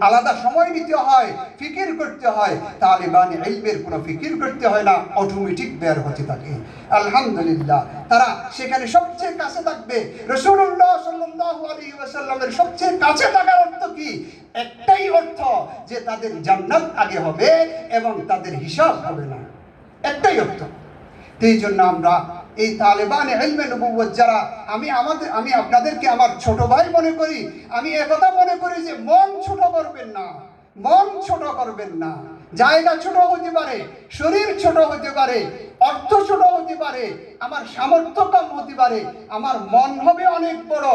আলাদা সময় নিতে হয়, ফিকির করতে হয়। তালিবানে ইলমের কোনো ফিকির করতে হয় না, অটোমেটিক বের হতে থাকে। আলহামদুলিল্লাহ, তারা সেখানে সবচেয়ে কাছে থাকবে। রাসূলুল্লাহ সাল্লাল্লাহু আলাইহি ওয়াসাল্লামের সবচেয়ে কাছে থাকার অর্থ কি? একটাই অর্থ, যে তাদের জান্নাত আগে হবে এবং তাদের হিসাব হবে না, একটাই অর্থ। এই জন্য আমরা এই তালিবানে ইলমে নবুয়ত যারা, আমি আপনাদেরকে আমার ছোট ভাই মনে করি। আমি একথা মনে করি যে মন ছোট করবেন না, মন ছোট করবেন না। জায়গা ছোট হতে পারে, শরীর ছোট হতে পারে, অর্থ ছোট হতে পারে, আমার সামর্থ্য কম হতে পারে, আমার মন হবে অনেক বড়।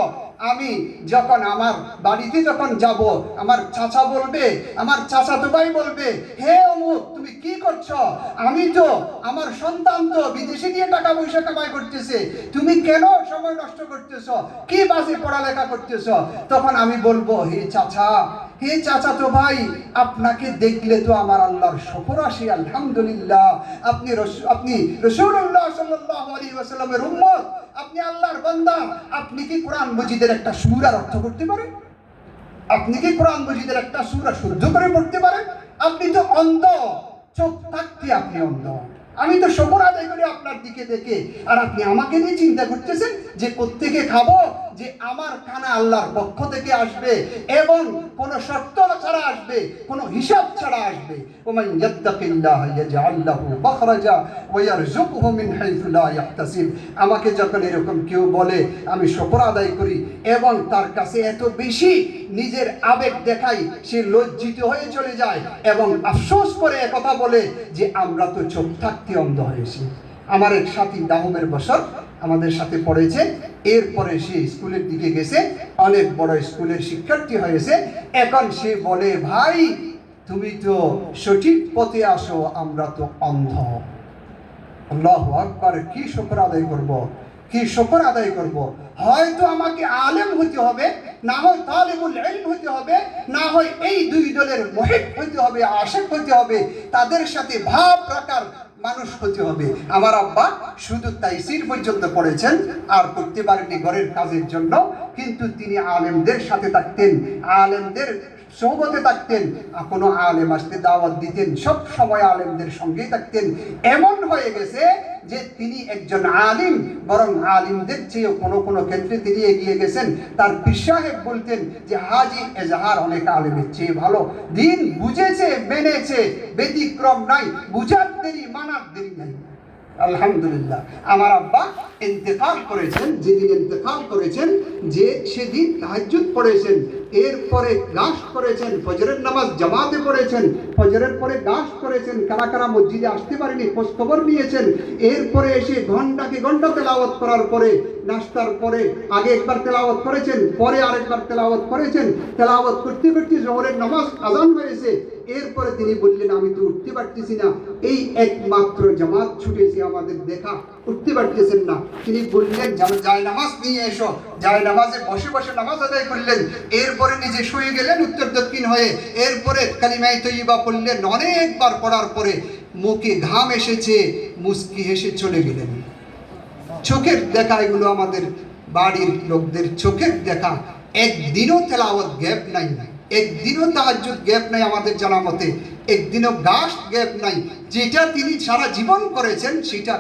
আমি যখন আমার বাড়িতে যখন যাব, আমার চাচা বলবে, আমার চাচাতো ভাই বলবে, হে অমুক তুমি কি করছো? আমি তো, আমার সন্তান তো বিদেশে গিয়ে টাকা পয়সা কামাই করতেছে, তুমি কেন সময় নষ্ট করতেছো? কি বাজে পড়ালেখা করতেছো? তখন আমি বলবো, হে চাচাতো ভাই, আপনাকে দেখলে তো আমার আল্লাহর শুকর আসে, আলহামদুলিল্লাহ। আপনি রাসূলুল্লাহ সাল্লাল্লাহু আলাইহি ওয়াসাল্লামের উম্মত, আপনি আল্লাহর বান্দা। আপনি কি কোরআন মজিদের একটা সূরার অর্থ করতে পারেন? আপনি কি কোরআন মজিদের একটা সূরা শুদ্ধ করে পড়তে পারেন? আপনি তো অন্ধ, চোখ থাকতে আপনি অন্ধ। আমি তো শুকর আদায় করি আপনার দিকে দেখে, আর আপনি আমাকে নিয়ে চিন্তা করতেছেন যে কোত্থেকে খাবো, যে আমার খানা আল্লাহর পক্ষ থেকে আসবে এবং কোনো শর্ত ছাড়া আসবে, কোনো হিসাব ছাড়া আসবে। ওমান ইয়াত্তাকিল্লাহ ইয়াজআল লাহু মাখরাজা ওয়া ইয়ারযুকহু মিন হাইসু লা ইয়াহতাসিব। আমাকে যখন এরকম কেউ বলে, আমি শুকর আদায় করি এবং তার কাছে এত বেশি নিজের আবেগ দেখাই, সে লজ্জিত হয়ে চলে যায় এবং আফসোস করে একথা বলে যে আমরা তো চোখ থাকতে অন্ধ হয়েছি। আমার এক সাথী দাহমের বছর আমাদের সাথে পড়েছে, এরপরে সে স্কুলের দিকে গেছে, অনেক বড় স্কুলের শিক্ষার্থী হয়েছে। এখন সে বলে, ভাই তুমি তো সঠিক পথে আসো, আমরা তো অন্ধ। আল্লাহু আকবার, কি শুকর আদায় করব, কি শুকর আদায় করব। হয়তো আমাকে আলেম হতে হবে, না হয় তালিবুল ইলম হতে হবে, না হয় এই দুই দলের মুহিব হতে হবে, আশিক হতে হবে, তাদের সাথে ভাব রাখার মানুষ হতে হবে। আমার আব্বা শুধু তাইসির পর্যন্ত পড়েছেন, আর করতে পারেননি ঘরের কাজের জন্য, কিন্তু তিনি আলেমদের সাথে থাকতেন, আলেমদের সোহবতে থাকতেন, কোনো আলেম আসতে দাওয়াত দিতেন, সব সময় আলেমদের সঙ্গেই থাকতেন। এমন হয়ে গেছে যে তিনি একজন আলিম, বরং আলিমদের চেয়ে কোনো কোনো ক্ষেত্রে তিনি এগিয়ে গেছেন। তার পীর সাহেব বলতেন যে হাজি এজাহার অনেক আলেমের চেয়ে ভালো, দিন বুঝেছে, মেনেছে, ব্যতিক্রম নাই, বুঝার দেরি মানার দেরি নাই। আলহামদুলিল্লাহ, আমার আব্বা ইন্তেকাল করেছেন, যেদিন ইন্তেকাল করেছেন, যে সেদিন তাহাজ্জুদ পড়েছেন, এরপরে গাশত করেছেন, ফজরের নামাজ জামাতে পড়েছেন, ফজরের পরে গাশত করেছেন, কারা কারা মসজিদে আসতে পারেনি খোঁজ খবর নিয়েছেন, এরপরে এসে ঘন্টাকে ঘন্টা তেলাওয়াত করার পরে, নাস্তার পরে আগে একবার তেলাওয়াত করেছেন, পরে আরেকবার তেলাওয়াত করেছেন, তেলাওয়াত করতে করতে জোহরের নামাজ আযান হয়েছে, এরপরে তিনি বললেন আমি তো উঠতে পারতেছি না, এই একমাত্র জামাত ছুটেছে আমাদের দেখা, উঠতে পারতেছেন না। তিনি বললেন যায় নামাজ নিয়ে এসো, যায় নামাজে বসে বসে নামাজ আদায় করলেন, এরপরে নিজে শুয়ে গেলেন উত্তর দক্ষিণ হয়ে, এরপরে কালিমায়ে তয়্যিবা পড়লেন, অনেকবার পড়ার পরে মুখে ঘাম এসেছে, মুস্কি হেসে চলে গেলেন। চোখের দেখা, এগুলো আমাদের বাড়ির লোকদের চোখের দেখা। একদিনও তেলাওয়াত গ্যাপ নাই, একদিনও তাহাজ্জুদ গ্যাপ নাই আমাদের জানা মতে, একদিনও গাশত গ্যাপ নাই। যেটা তিনি সারা জীবন করেছেন সেটা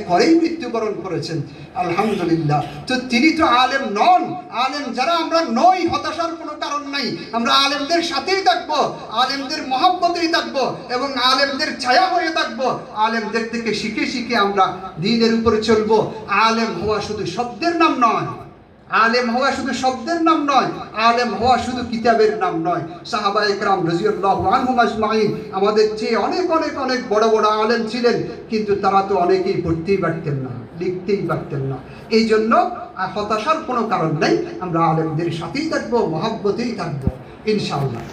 করেই মৃত্যুবরণ করেছেন। আলহামদুলিল্লাহ। তো তিনি তো আলেম নন, আলেম যারা আমরা নই, হতাশার কোনো কারণ নাই। আমরা আলেমদের সাথেই থাকবো, আলেমদের মহব্বতেই থাকবো, এবং আলেমদের ছায়া হয়ে থাকবো। আলেমদের থেকে শিখে শিখে আমরা দ্বীনের উপরে চলবো। আলেম হওয়া শুধু শব্দের নাম নয়, আলেম হওয়া শুধু শব্দের নাম নয়, আলেম হওয়া শুধু কিতাবের নাম নয়। সাহাবায়ে কেরাম রাদিয়াল্লাহু আনহুম আজমাইন আমাদের চেয়ে অনেক অনেক অনেক বড় বড় আলেম ছিলেন, কিন্তু তারা তো অনেকেই পড়তেই পারতেন না, লিখতেই পারতেন না। এই জন্য হতাশার কোনো কারণ নেই, আমরা আলেমদের সাথেই থাকবো, মহব্বতেই থাকবো ইনশাআল্লাহ।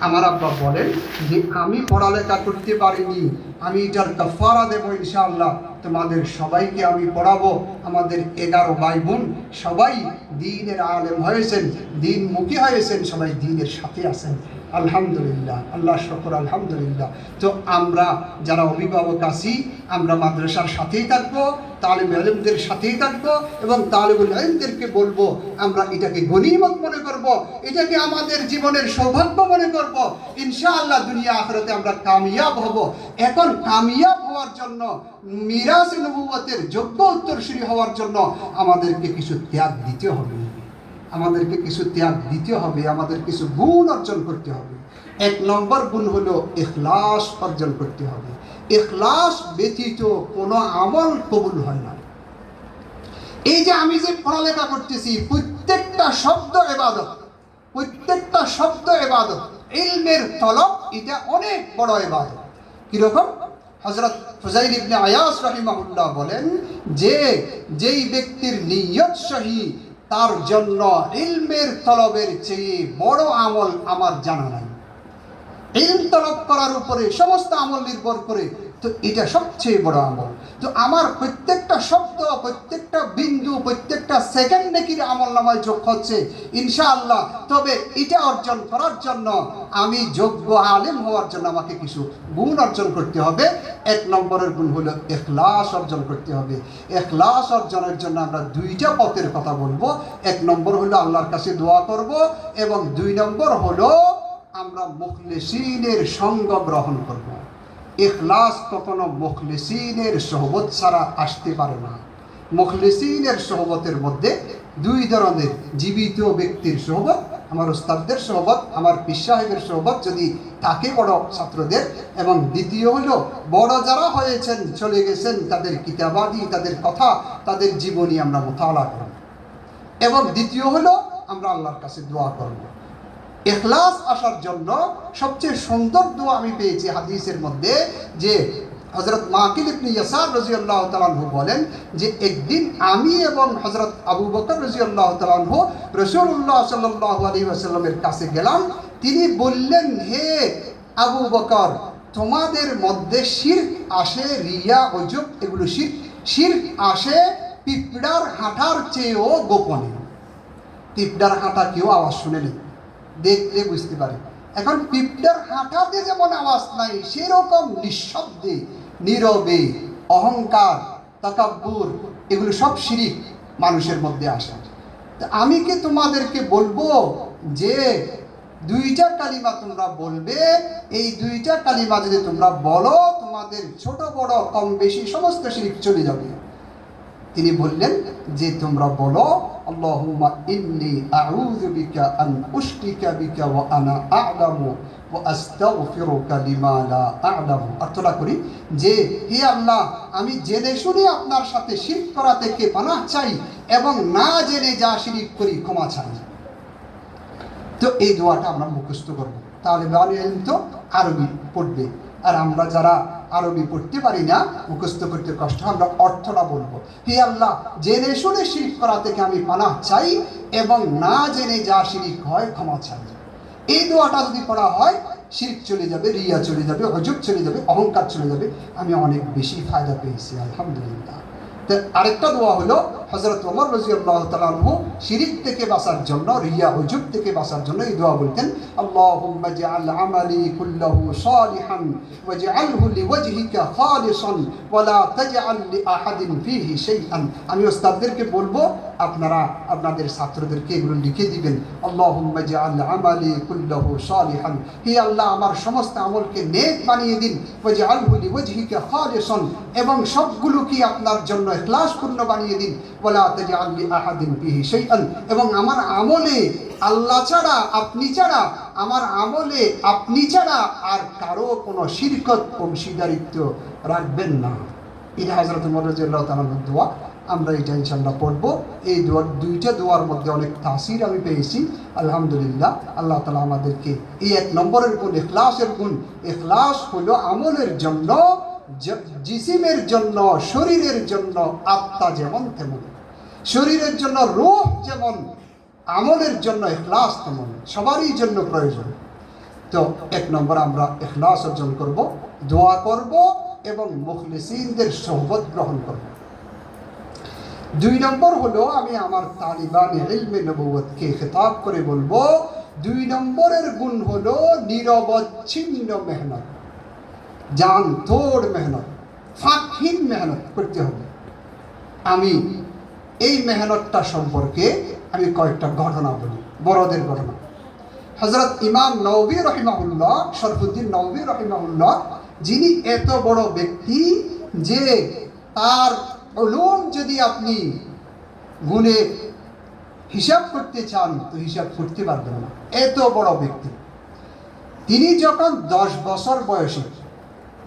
আমার আব্বা বলেন যে আমি পড়ালেখা করতে পারিনি, আমি এটার কাফারা দেবো ইনশাআল্লাহ, তোমাদের সবাইকে আমি পড়াবো। আমাদের 11 ভাই বোন সবাই দ্বীনের আলেম হয়েছেন, দ্বীনমুখী হয়েছেন, সবাই দ্বীনের সাথে আছেন। আলহামদুলিল্লাহ, আল্লাহ শুকর, আলহামদুলিল্লাহ। তো আমরা যারা অভিভাবক আছি, আমরা মাদ্রাসার সাথেই থাকবো, তালিবে ইলমদের সাথেই থাকবো, এবং তালিবুল ইলমদেরকে বলবো আমরা এটাকে গনিমত মনে করব, এটাকে আমাদের জীবনের সৌভাগ্য মনে করব। ইনশাআল্লাহ দুনিয়া আখিরাতে আমরা কামিয়াব হব। এখন কামিয়াব হওয়ার জন্য, মিরাসে নবুয়তের যোগ্য উত্তরসূরি হওয়ার জন্য আমাদেরকে কিছু ত্যাগ দিতে হবে, আমাদেরকে কিছু ত্যাগ দিতে হবে, আমাদের কিছু গুণ অর্জন করতে হবে। 1 নম্বর গুণ হলো ইখলাস অর্জন করতে হবে। ইখলাস ব্যতীত কোনো আমল কবুল হয় না। এই যে আমি যে পড়ালেখা করতেছি, প্রত্যেকটা শব্দ ইবাদত, প্রত্যেকটা শব্দ ইবাদত। ইলমের তলব এটা অনেক বড় ইবাদত। কিরকম? হযরত ফুযাইল ইবনে আয়াস রাহিমাহুল্লাহ বলেন যে যেই ব্যক্তির নিয়ত সহি, তার জন্য ইলমের তলবের চেয়ে বড় আমল আমার জানা নাই। ইলম তলব করার উপরে সমস্ত আমল নির্ভর করে, তো এটা সবচেয়ে বড় আমল। তো আমার প্রত্যেকটা শব্দ, প্রত্যেকটা বিন্দু, প্রত্যেকটা সেকেন্ড নেকির আমল নামায় যোগ হচ্ছে ইনশাআল্লাহ। তবে এটা অর্জন করার জন্য, আমি যোগ্য আলেম হওয়ার জন্য আমাকে কিছু গুণ অর্জন করতে হবে। 1 নম্বরের গুণ হলো ইখলাস অর্জন করতে হবে। ইখলাস অর্জনের জন্য আমরা 2টা পথের কথা বলবো। 1 নম্বর হলো আল্লাহর কাছে দোয়া করব, এবং 2 নম্বর হলো আমরা মুখলিসিনের সঙ্গ গ্রহণ করব। ইখলাস কখনো মুখলিসিনের সোহবত ছাড়া আসতে পারে না। মুখলিসিনের সোহবতের মধ্যে 2 ধরনের, জীবিত ব্যক্তির সোহবত, আমার উস্তাদদের সোহবত, আমার পীর সাহেবের সোহবত যদি থাকে বড় ছাত্রদের, এবং দ্বিতীয় হলো বড় যারা হয়েছেন, চলে গেছেন, তাদের কিতাবাদি, তাদের কথা, তাদের জীবনী আমরা মুতালা করব, এবং দ্বিতীয় হলো আমরা আল্লাহর কাছে দোয়া করব। ইখলাস আসার জন্য সবচেয়ে সুন্দর দোয়া আমি পেয়েছি হাদিসের মধ্যে, যে হযরত মাকিল ইবনে ইয়াসার রাদিয়াল্লাহু তাআলা আনহু বলেন যে একদিন আমি এবং হযরত আবু বকর রাদিয়াল্লাহু তাআলা আনহু রাসূলুল্লাহ সাল্লাল্লাহু আলাইহি ওয়াসাল্লামের কাছে গেলাম। তিনি বললেন, হে আবু বকর, তোমাদের মধ্যে শিরক আসে, রিয়া, উজব, এগুলো শিরক। শিরক আসে পিঁপড়ার হাঁটার চেয়েও গোপনে। পিঁপড়ার হাঁটা কেউ আওয়াজ শুনেনি, দেখলে বুঝতে পারে। এখন পিঁপড়ার হাঁটাতে যেমন আওয়াজ নাই, সেরকম নিঃশব্দে, নীরবে অহংকার, তাকাব্বুর, এগুলো সব শিরক মানুষের মধ্যে আসে। তা আমি কি তোমাদেরকে বলবো যে দুইটা কালিমা তোমরা বলবে, এই দুইটা কালিমা যদি তোমরা বলো তোমাদের ছোট বড় কম বেশি সমস্ত শিরক চলে যাবে। তিনি বললেন যে তোমরা বলো, আল্লাহুম্মা ইন্নী আউযু বিকা আন উশরিকা বিকা ওয়া আনা আ'লামু ওয়া আস্তাগফিরুকা লিমা লা আ'লামু। অর্থটা করি যে হে আল্লাহ, আমি জেনে শুনে আপনার সাথে শিরক করা থেকে পানাহ চাই এবং না জেনে যা শিরক করি ক্ষমা চাই। তো এই দোয়াটা আমরা মুখস্থ করব। তাহলে বানিয়েন তো আরবি পড়বে, আর আমরা যারা আরবি পড়তে পারি না, মুখস্থ করতে কষ্ট, আমরা অর্থটা বলবো। হে আল্লাহ, জেনে শুনে শিরক করা থেকে আমি পানাহ চাই এবং না জেনে যা শিরক হয় ক্ষমা চাই। এই দোয়াটা যদি পড়া হয়, শিরক চলে যাবে, রিয়া চলে যাবে, উজব চলে যাবে, অহংকার চলে যাবে। আমি অনেক বেশি ফায়দা পেয়েছি, আলহামদুলিল্লাহ। তো আরেকটা দোয়া হলো হযরত ওমর রাদিয়াল্লাহু তাআলা আনহু শিরক থেকে বাঁচার জন্য, রিয়া উজব থেকে বাঁচার জন্য এই দোয়া বলতেন, আল্লাহুম্মা জাআল আমালি কুল্লাহু সালিহান ওয়াজআলহু লিওয়াজহিকা খালিসান ওয়া লা তাজআল লিআহাদিন ফীহি শাইআন। আমি ওস্তাদদেরকে বলবো, আপনারা আপনাদের ছাত্রদেরকে এগুলো লিখে দিবেন। আল্লাহুম্মা জাআল আমালি কুল্লাহু সালিহান, হে আল্লাহ আমার সমস্ত আমলকে নেক বানিয়ে দিন, ওয়াজআলহু লিওয়াজহিকা খালিসান, এবং সবগুলো কি আপনার জন্য ইখলাসপূর্ণ বানিয়ে দিন, ওয়ালা তাজআল লিআহাদিন ফীহি শাইআন, এবং আমার আমলে আল্লাহ ছাড়া, আপনি ছাড়া, আমার আমলে আপনি ছাড়া আর কারো কোনো শিরকত অংশীদারিত্ব রাখবেন না। এটা হযরত ওমর রাদিয়াল্লাহু তাআলার দোয়া। আমরা এটা ইনশাআল্লাহ পড়বো। এই দোয়ার দুইটা দোয়ার মধ্যে অনেক তাসির আমি পেয়েছি, আলহামদুলিল্লাহ। আল্লাহ তাআলা আমাদেরকে এই এক নম্বরের গুণ, ইখলাসের গুণ। ইখলাস হলো আমলের জন্য, জিসিমের জন্য, শরীরের জন্য আত্মা যেমন তেমন, শরীরের জন্য রূহ যেমন, আমলের জন্য ইখলাস তেমন, সবারই জন্য প্রয়োজন। তো এক নম্বর আমরা ইখলাস অর্জন করব, দোয়া করব এবং মুখলিসিনদের সোহবত গ্রহণ করব। দুই নম্বর হলো আমি আমার তালিবান ইলমে নবুয়তকে খেতাব করে বলবো, দুই নম্বরের গুণ হলো নিরবচ্ছিন্ন মেহনত, জান তোড় মেহনত, ফাঁকহীন মেহনত করতে হবে। আমি এই মেহনতটা সম্পর্কে আমি কয়েকটা ঘটনা বলি, বড়দের ঘটনা। হযরত ইমাম নওবী রাহিমাহুল্লাহ, শরফুদ্দীন নওবী রাহিমাহুল্লাহ, যিনি এত বড় ব্যক্তি যে তার উলুম যদি আপনি গুণে হিসাব করতে চান তো হিসাব করতে পারবেন না, এত বড় ব্যক্তি। তিনি যখন 10 বছর বয়সে,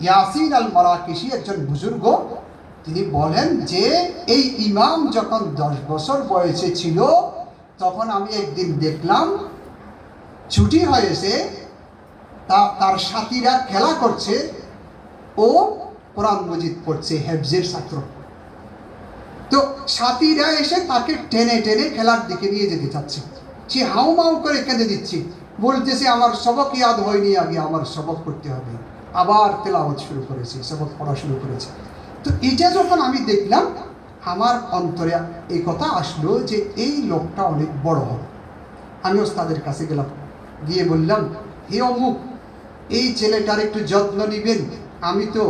ইয়াসিন আল মারাকিশি একজন বুজুর্গ, তিনি বলেন যে এই ইমাম যখন 10 বছর বয়সে ছিল তখন আমি একদিন দেখলাম ছুটি হয়েছে, তার সাথীরা খেলা করছে, ও কোরআন মজিদ পড়ছে, হেফজের ছাত্র। তো সাথীরা এসে তাকে টেনে টেনে খেলার দিকে নিয়ে যেতে চাচ্ছে, সে হাউ মাউ করে কেঁদে দিচ্ছে, বলতেছে আমার সবক ইয়াদ হয়নি, আগে আমার সবক করতে হবে। আবার তেলাওয়াত শুরু করেছে, সবক পড়া শুরু করেছে। তো এটা যখন আমি দেখলাম, আমার অন্তরে এই কথা আসলো যে এই লোকটা অনেক বড় হবে। আমি ওস্তাদের কাছে গেলাম, গিয়ে বললাম, হে অমুক, এই ছেলেটার একটু যত্ন নিবেন, আমি তো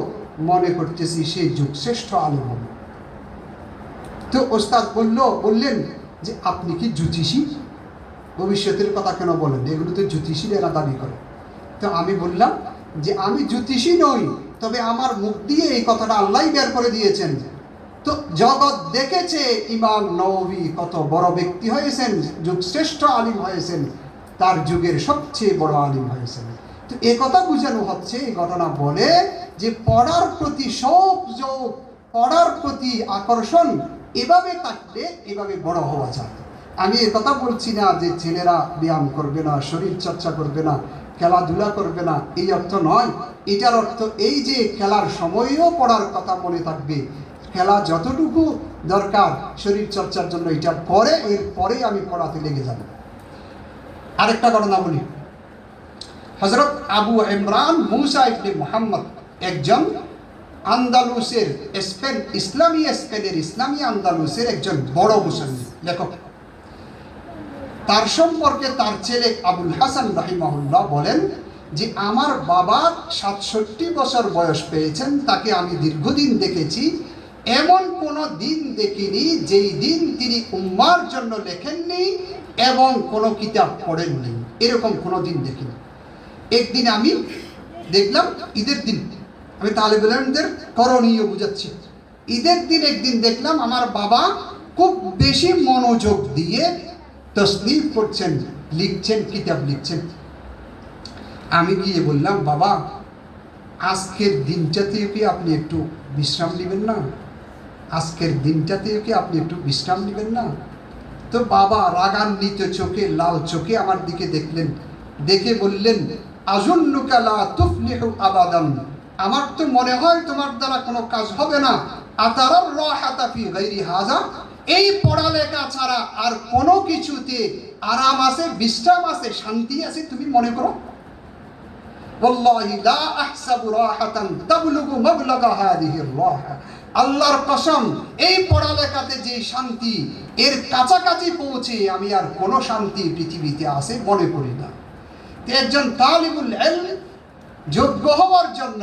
মনে করতেছি সে যুগশ্রেষ্ঠ আলেম হবে। তো ওস্তাদ বললেন যে আপনি কি জ্যোতিষী? ভবিষ্যতের কথা কেন বলেন? এগুলো তো জ্যোতিষীরা দাবি করে। তো আমি বললাম যে আমি জ্যোতিষী নই, তবে আমার মুখ দিয়ে এই কথাটা আল্লাহই বের করে দিয়েছেন। তো জগৎ দেখেছে ইমাম নওবী কত বড় ব্যক্তি হয়েছেন, যুগশ্রেষ্ঠ আলিম হয়েছেন, তার যুগের সবচেয়ে বড় আলিম হয়েছেন। তো এ কথা বোঝানো হচ্ছে, এই ঘটনা বলে যে পড়ার প্রতি শৌক, পড়ার প্রতি আকর্ষণ এভাবে থাকলে এভাবে বড় হওয়া যায়। আমি এ কথা বলছি না যে ছেলেরা ব্যায়াম করবে না, শরীর চর্চা করবে না, খেলাধুলা করবে না, এই অর্থ নয়। এটার অর্থ এই যে খেলার সময়েও পড়ার কথা মনে থাকবে, খেলা যতটুকু দরকার শরীর চর্চার জন্য এটা করে, এরপরেই আমি পড়াতে লেগে যাব। আরেকটা ঘটনা বলি। হযরত আবু ইমরান মুসা ইবনে মুহাম্মদ একজন আন্দালুসের ইসলামী আন্দালুসের একজন বড় মুসল্লি লেখক। তার সম্পর্কে তার ছেলে আবুল হাসান রাহিমাহুল্লাহ বলেন যে আমার বাবা ৬৭ বছর বয়স পেয়েছেন, তাকে আমি দীর্ঘদিন দেখেছি, এমন কোনো দিন দেখিনি যেই দিন তিনি উম্মার জন্য লেখেননি এবং কোনো কিতাব পড়েননি, এরকম কোনো দিন দেখিনি। একদিন আমি দেখলাম, ঈদের দিন, আমি তালেবুল ইলমদের করণীয় বুঝাচ্ছি, ঈদের দিন একদিন দেখলাম আমার বাবা খুব বেশি মনোযোগ দিয়ে তসবিহ করছেন, লিখছেন, কিতাব লিখছেন। আমি গিয়ে বললাম, বাবা আজকের দিনটাতেও কি আপনি একটু বিশ্রাম নেবেন না? আজকের দিনটাতেও কি আপনি একটু বিশ্রাম নেবেন না? তো বাবা রাগান্বিত চোখে, লাল চোখে আমার দিকে দেখলেন, দেখে বললেন, আযুন্নুকা লা তুফলিহু আবাদান, আমার তো মনে হয় তোমার দ্বারা কোনো কাজ হবে না। আতারার রাহাতা ফি গায়রি হাযা, এই পড়ালেখা ছাড়া আর কোনো কিছুতে আরাম আছে, বিশ্রাম আছে, শান্তি আছে তুমি মনে করো? ওয়াল্লাহি লা আহসাবু রাহাতান তাবলুগু মাবলাগা হাযিহির রাহা, আল্লাহর কসম এই পড়ালেখাতে যে শান্তি, এর কাছাকাছি পৌঁছে আমি আর কোনো শান্তি পৃথিবীতে আছে মনে করি না। একজন তালিবুল ইলম যোগ্য হওয়ার জন্য,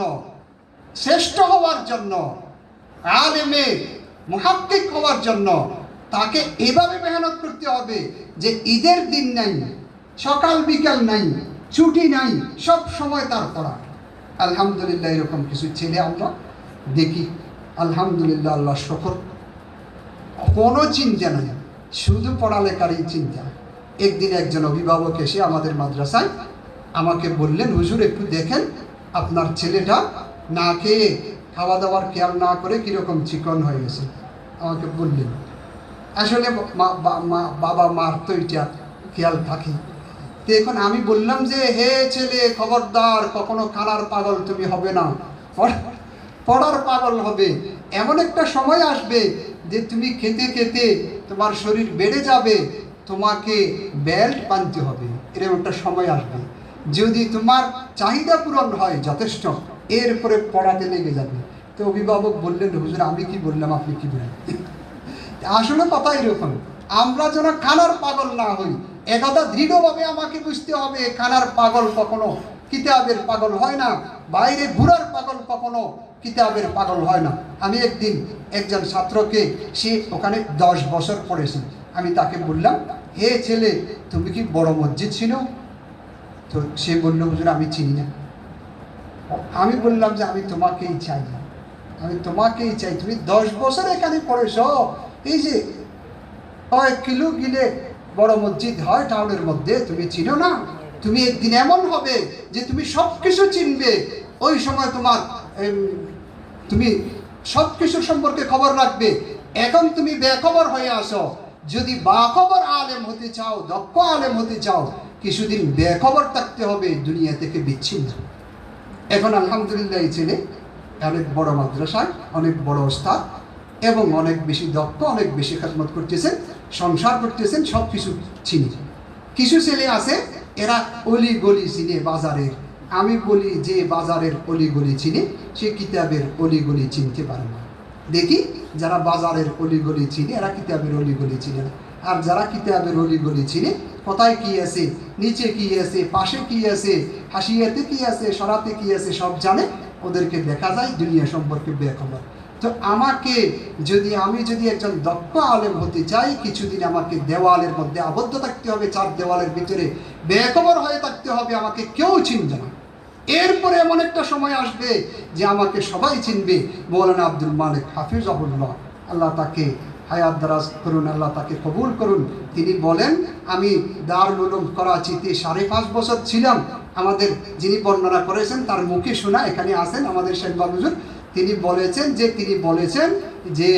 শ্রেষ্ঠ হওয়ার জন্য, আলেমে মুহাক্কিক হওয়ার জন্য তাকে এভাবে মেহনত করতে হবে যে ঈদের দিন নাই, সকাল বিকাল নাই, ছুটি নাই, সব সময় তার পড়া। আলহামদুলিল্লাহ এরকম কিছু ছেলে আমরা দেখি, আলহামদুলিল্লাহ, আল্লাহ শুকর, কোনো চিন্তা নাই, শুধু পড়ালেখারই চিন্তা। একদিন একজন অভিভাবক এসে আমাদের মাদ্রাসায় আমাকে বললেন, হুজুর একটু দেখেন আপনার ছেলেটা না খেয়ে, খাওয়া দাওয়ার খেয়াল না করে কীরকম চিকন হয়ে গেছে। আমাকে বললেন, আসলে বাবা মার তো এটা খেয়াল থাকে। তো এখন আমি বললাম যে, হে ছেলে খবরদার, কখনো খানার পাগল তুমি হবে না, পড়ার পাগল হবে। এমন একটা সময় আসবে যে তুমি খেতে খেতে তোমার শরীর বেড়ে যাবে, তোমাকে বেল্ট বাঁধতে হবে, এরকম একটা সময় আসবে। যদি তোমার চাহিদা পূরণ হয় যথেষ্ট, এরপরে পড়াতে লেগে যাবে। তো অভিভাবক বললেন, হুজুর আমি কি বললাম, আপনি কি বললেন? আসলে কথা এরকম, আমরা যেন খানার পাগল না হই, একথা দৃঢ়ভাবে আমাকে বুঝতে হবে। খানার পাগল কখনো কিতাবের পাগল হয় না, বাইরে ঘুরার পাগল কখনো কিতাবের পাগল হয় না। আমি একদিন একজন ছাত্রকে, সে ওখানে 10 বছর পড়েছে, আমি তাকে বললাম, হে ছেলে তুমি কি বড় মসজিদ চিনো? তো সে বলল, হুজুর আমি চিনি না। আমি বললাম যে আমি তোমাকেই চাই, আমি তোমাকেই চাই, তুমি 10 বছর এখানে পড়েছ, এই যে কয়েক কিলো গিলে বড় মসজিদ হয় টাউনের মধ্যে, তুমি চিনো না? তুমি একদিন এমন হবে যে তুমি সব কিছু চিনবে, ওই সময় তুমি সব কিছুর সম্পর্কে খবর রাখবে। এখন তুমি বেখবর হয়ে আসো, যদি বাখবর আলেম হতে চাও, দক্ষ আলেম হতে চাও, কিছুদিন বেখবর থাকতে হবে, দুনিয়া থেকে বিচ্ছিন্ন। এখন আলহামদুলিল্লাহ এই ছেলে অনেক বড় মাদ্রাসায়, অনেক বড় ওস্তাদ এবং অনেক বেশি দক্ষ, অনেক বেশি খেদমত করতেছেন, সংসার করতেছেন, সব কিছু চিনি। কিছু ছেলে আছে এরা অলি গলি চিনে বাজারের, আমি বলি যে বাজারের অলি গলি চিনে, সে কিতাবের অলি গলি চিনতে পারে না। দেখি যারা বাজারের অলি গলি চিনে এরা কিতাবের অলি গলি চিনে না, আর যারা কিতাবের অলি গলি চিনে, কোথায় কি আছে, নিচে কি আছে, পাশে কি আছে, হাসিয়াতে কি আছে, সরাতে কি আছে, সব জানে, ওদেরকে দেখা যায় দুনিয়া সম্পর্কে বেখবর। তো আমি যদি একজন দক্ষ আলেম হতে চাই, কিছুদিন আমাকে দেওয়ালের মধ্যে আবদ্ধ থাকতে হবে, 4 দেওয়ালের ভিতরে বেখবর হয়ে থাকতে হবে, আমাকে কেউ চিনবে না। এরপরে এমন একটা সময় আসবে যে আমাকে সবাই চিনবে। মৌলানা আব্দুল মালিক হাফিজাহুল্লাহ, আল্লাহ তাকে হায়াত দারাজ করুন, আল্লাহ তাকে কবুল করুন, তিনি বলেন, আমি দারুল উলুম করাচিতে 5.5 বছর ছিলাম। আমাদের যিনি বর্ণনা করেছেন তার মুখে শোনা, এখানে আছেন আমাদের শেখ হুজুর, তিনি বলেছেন যে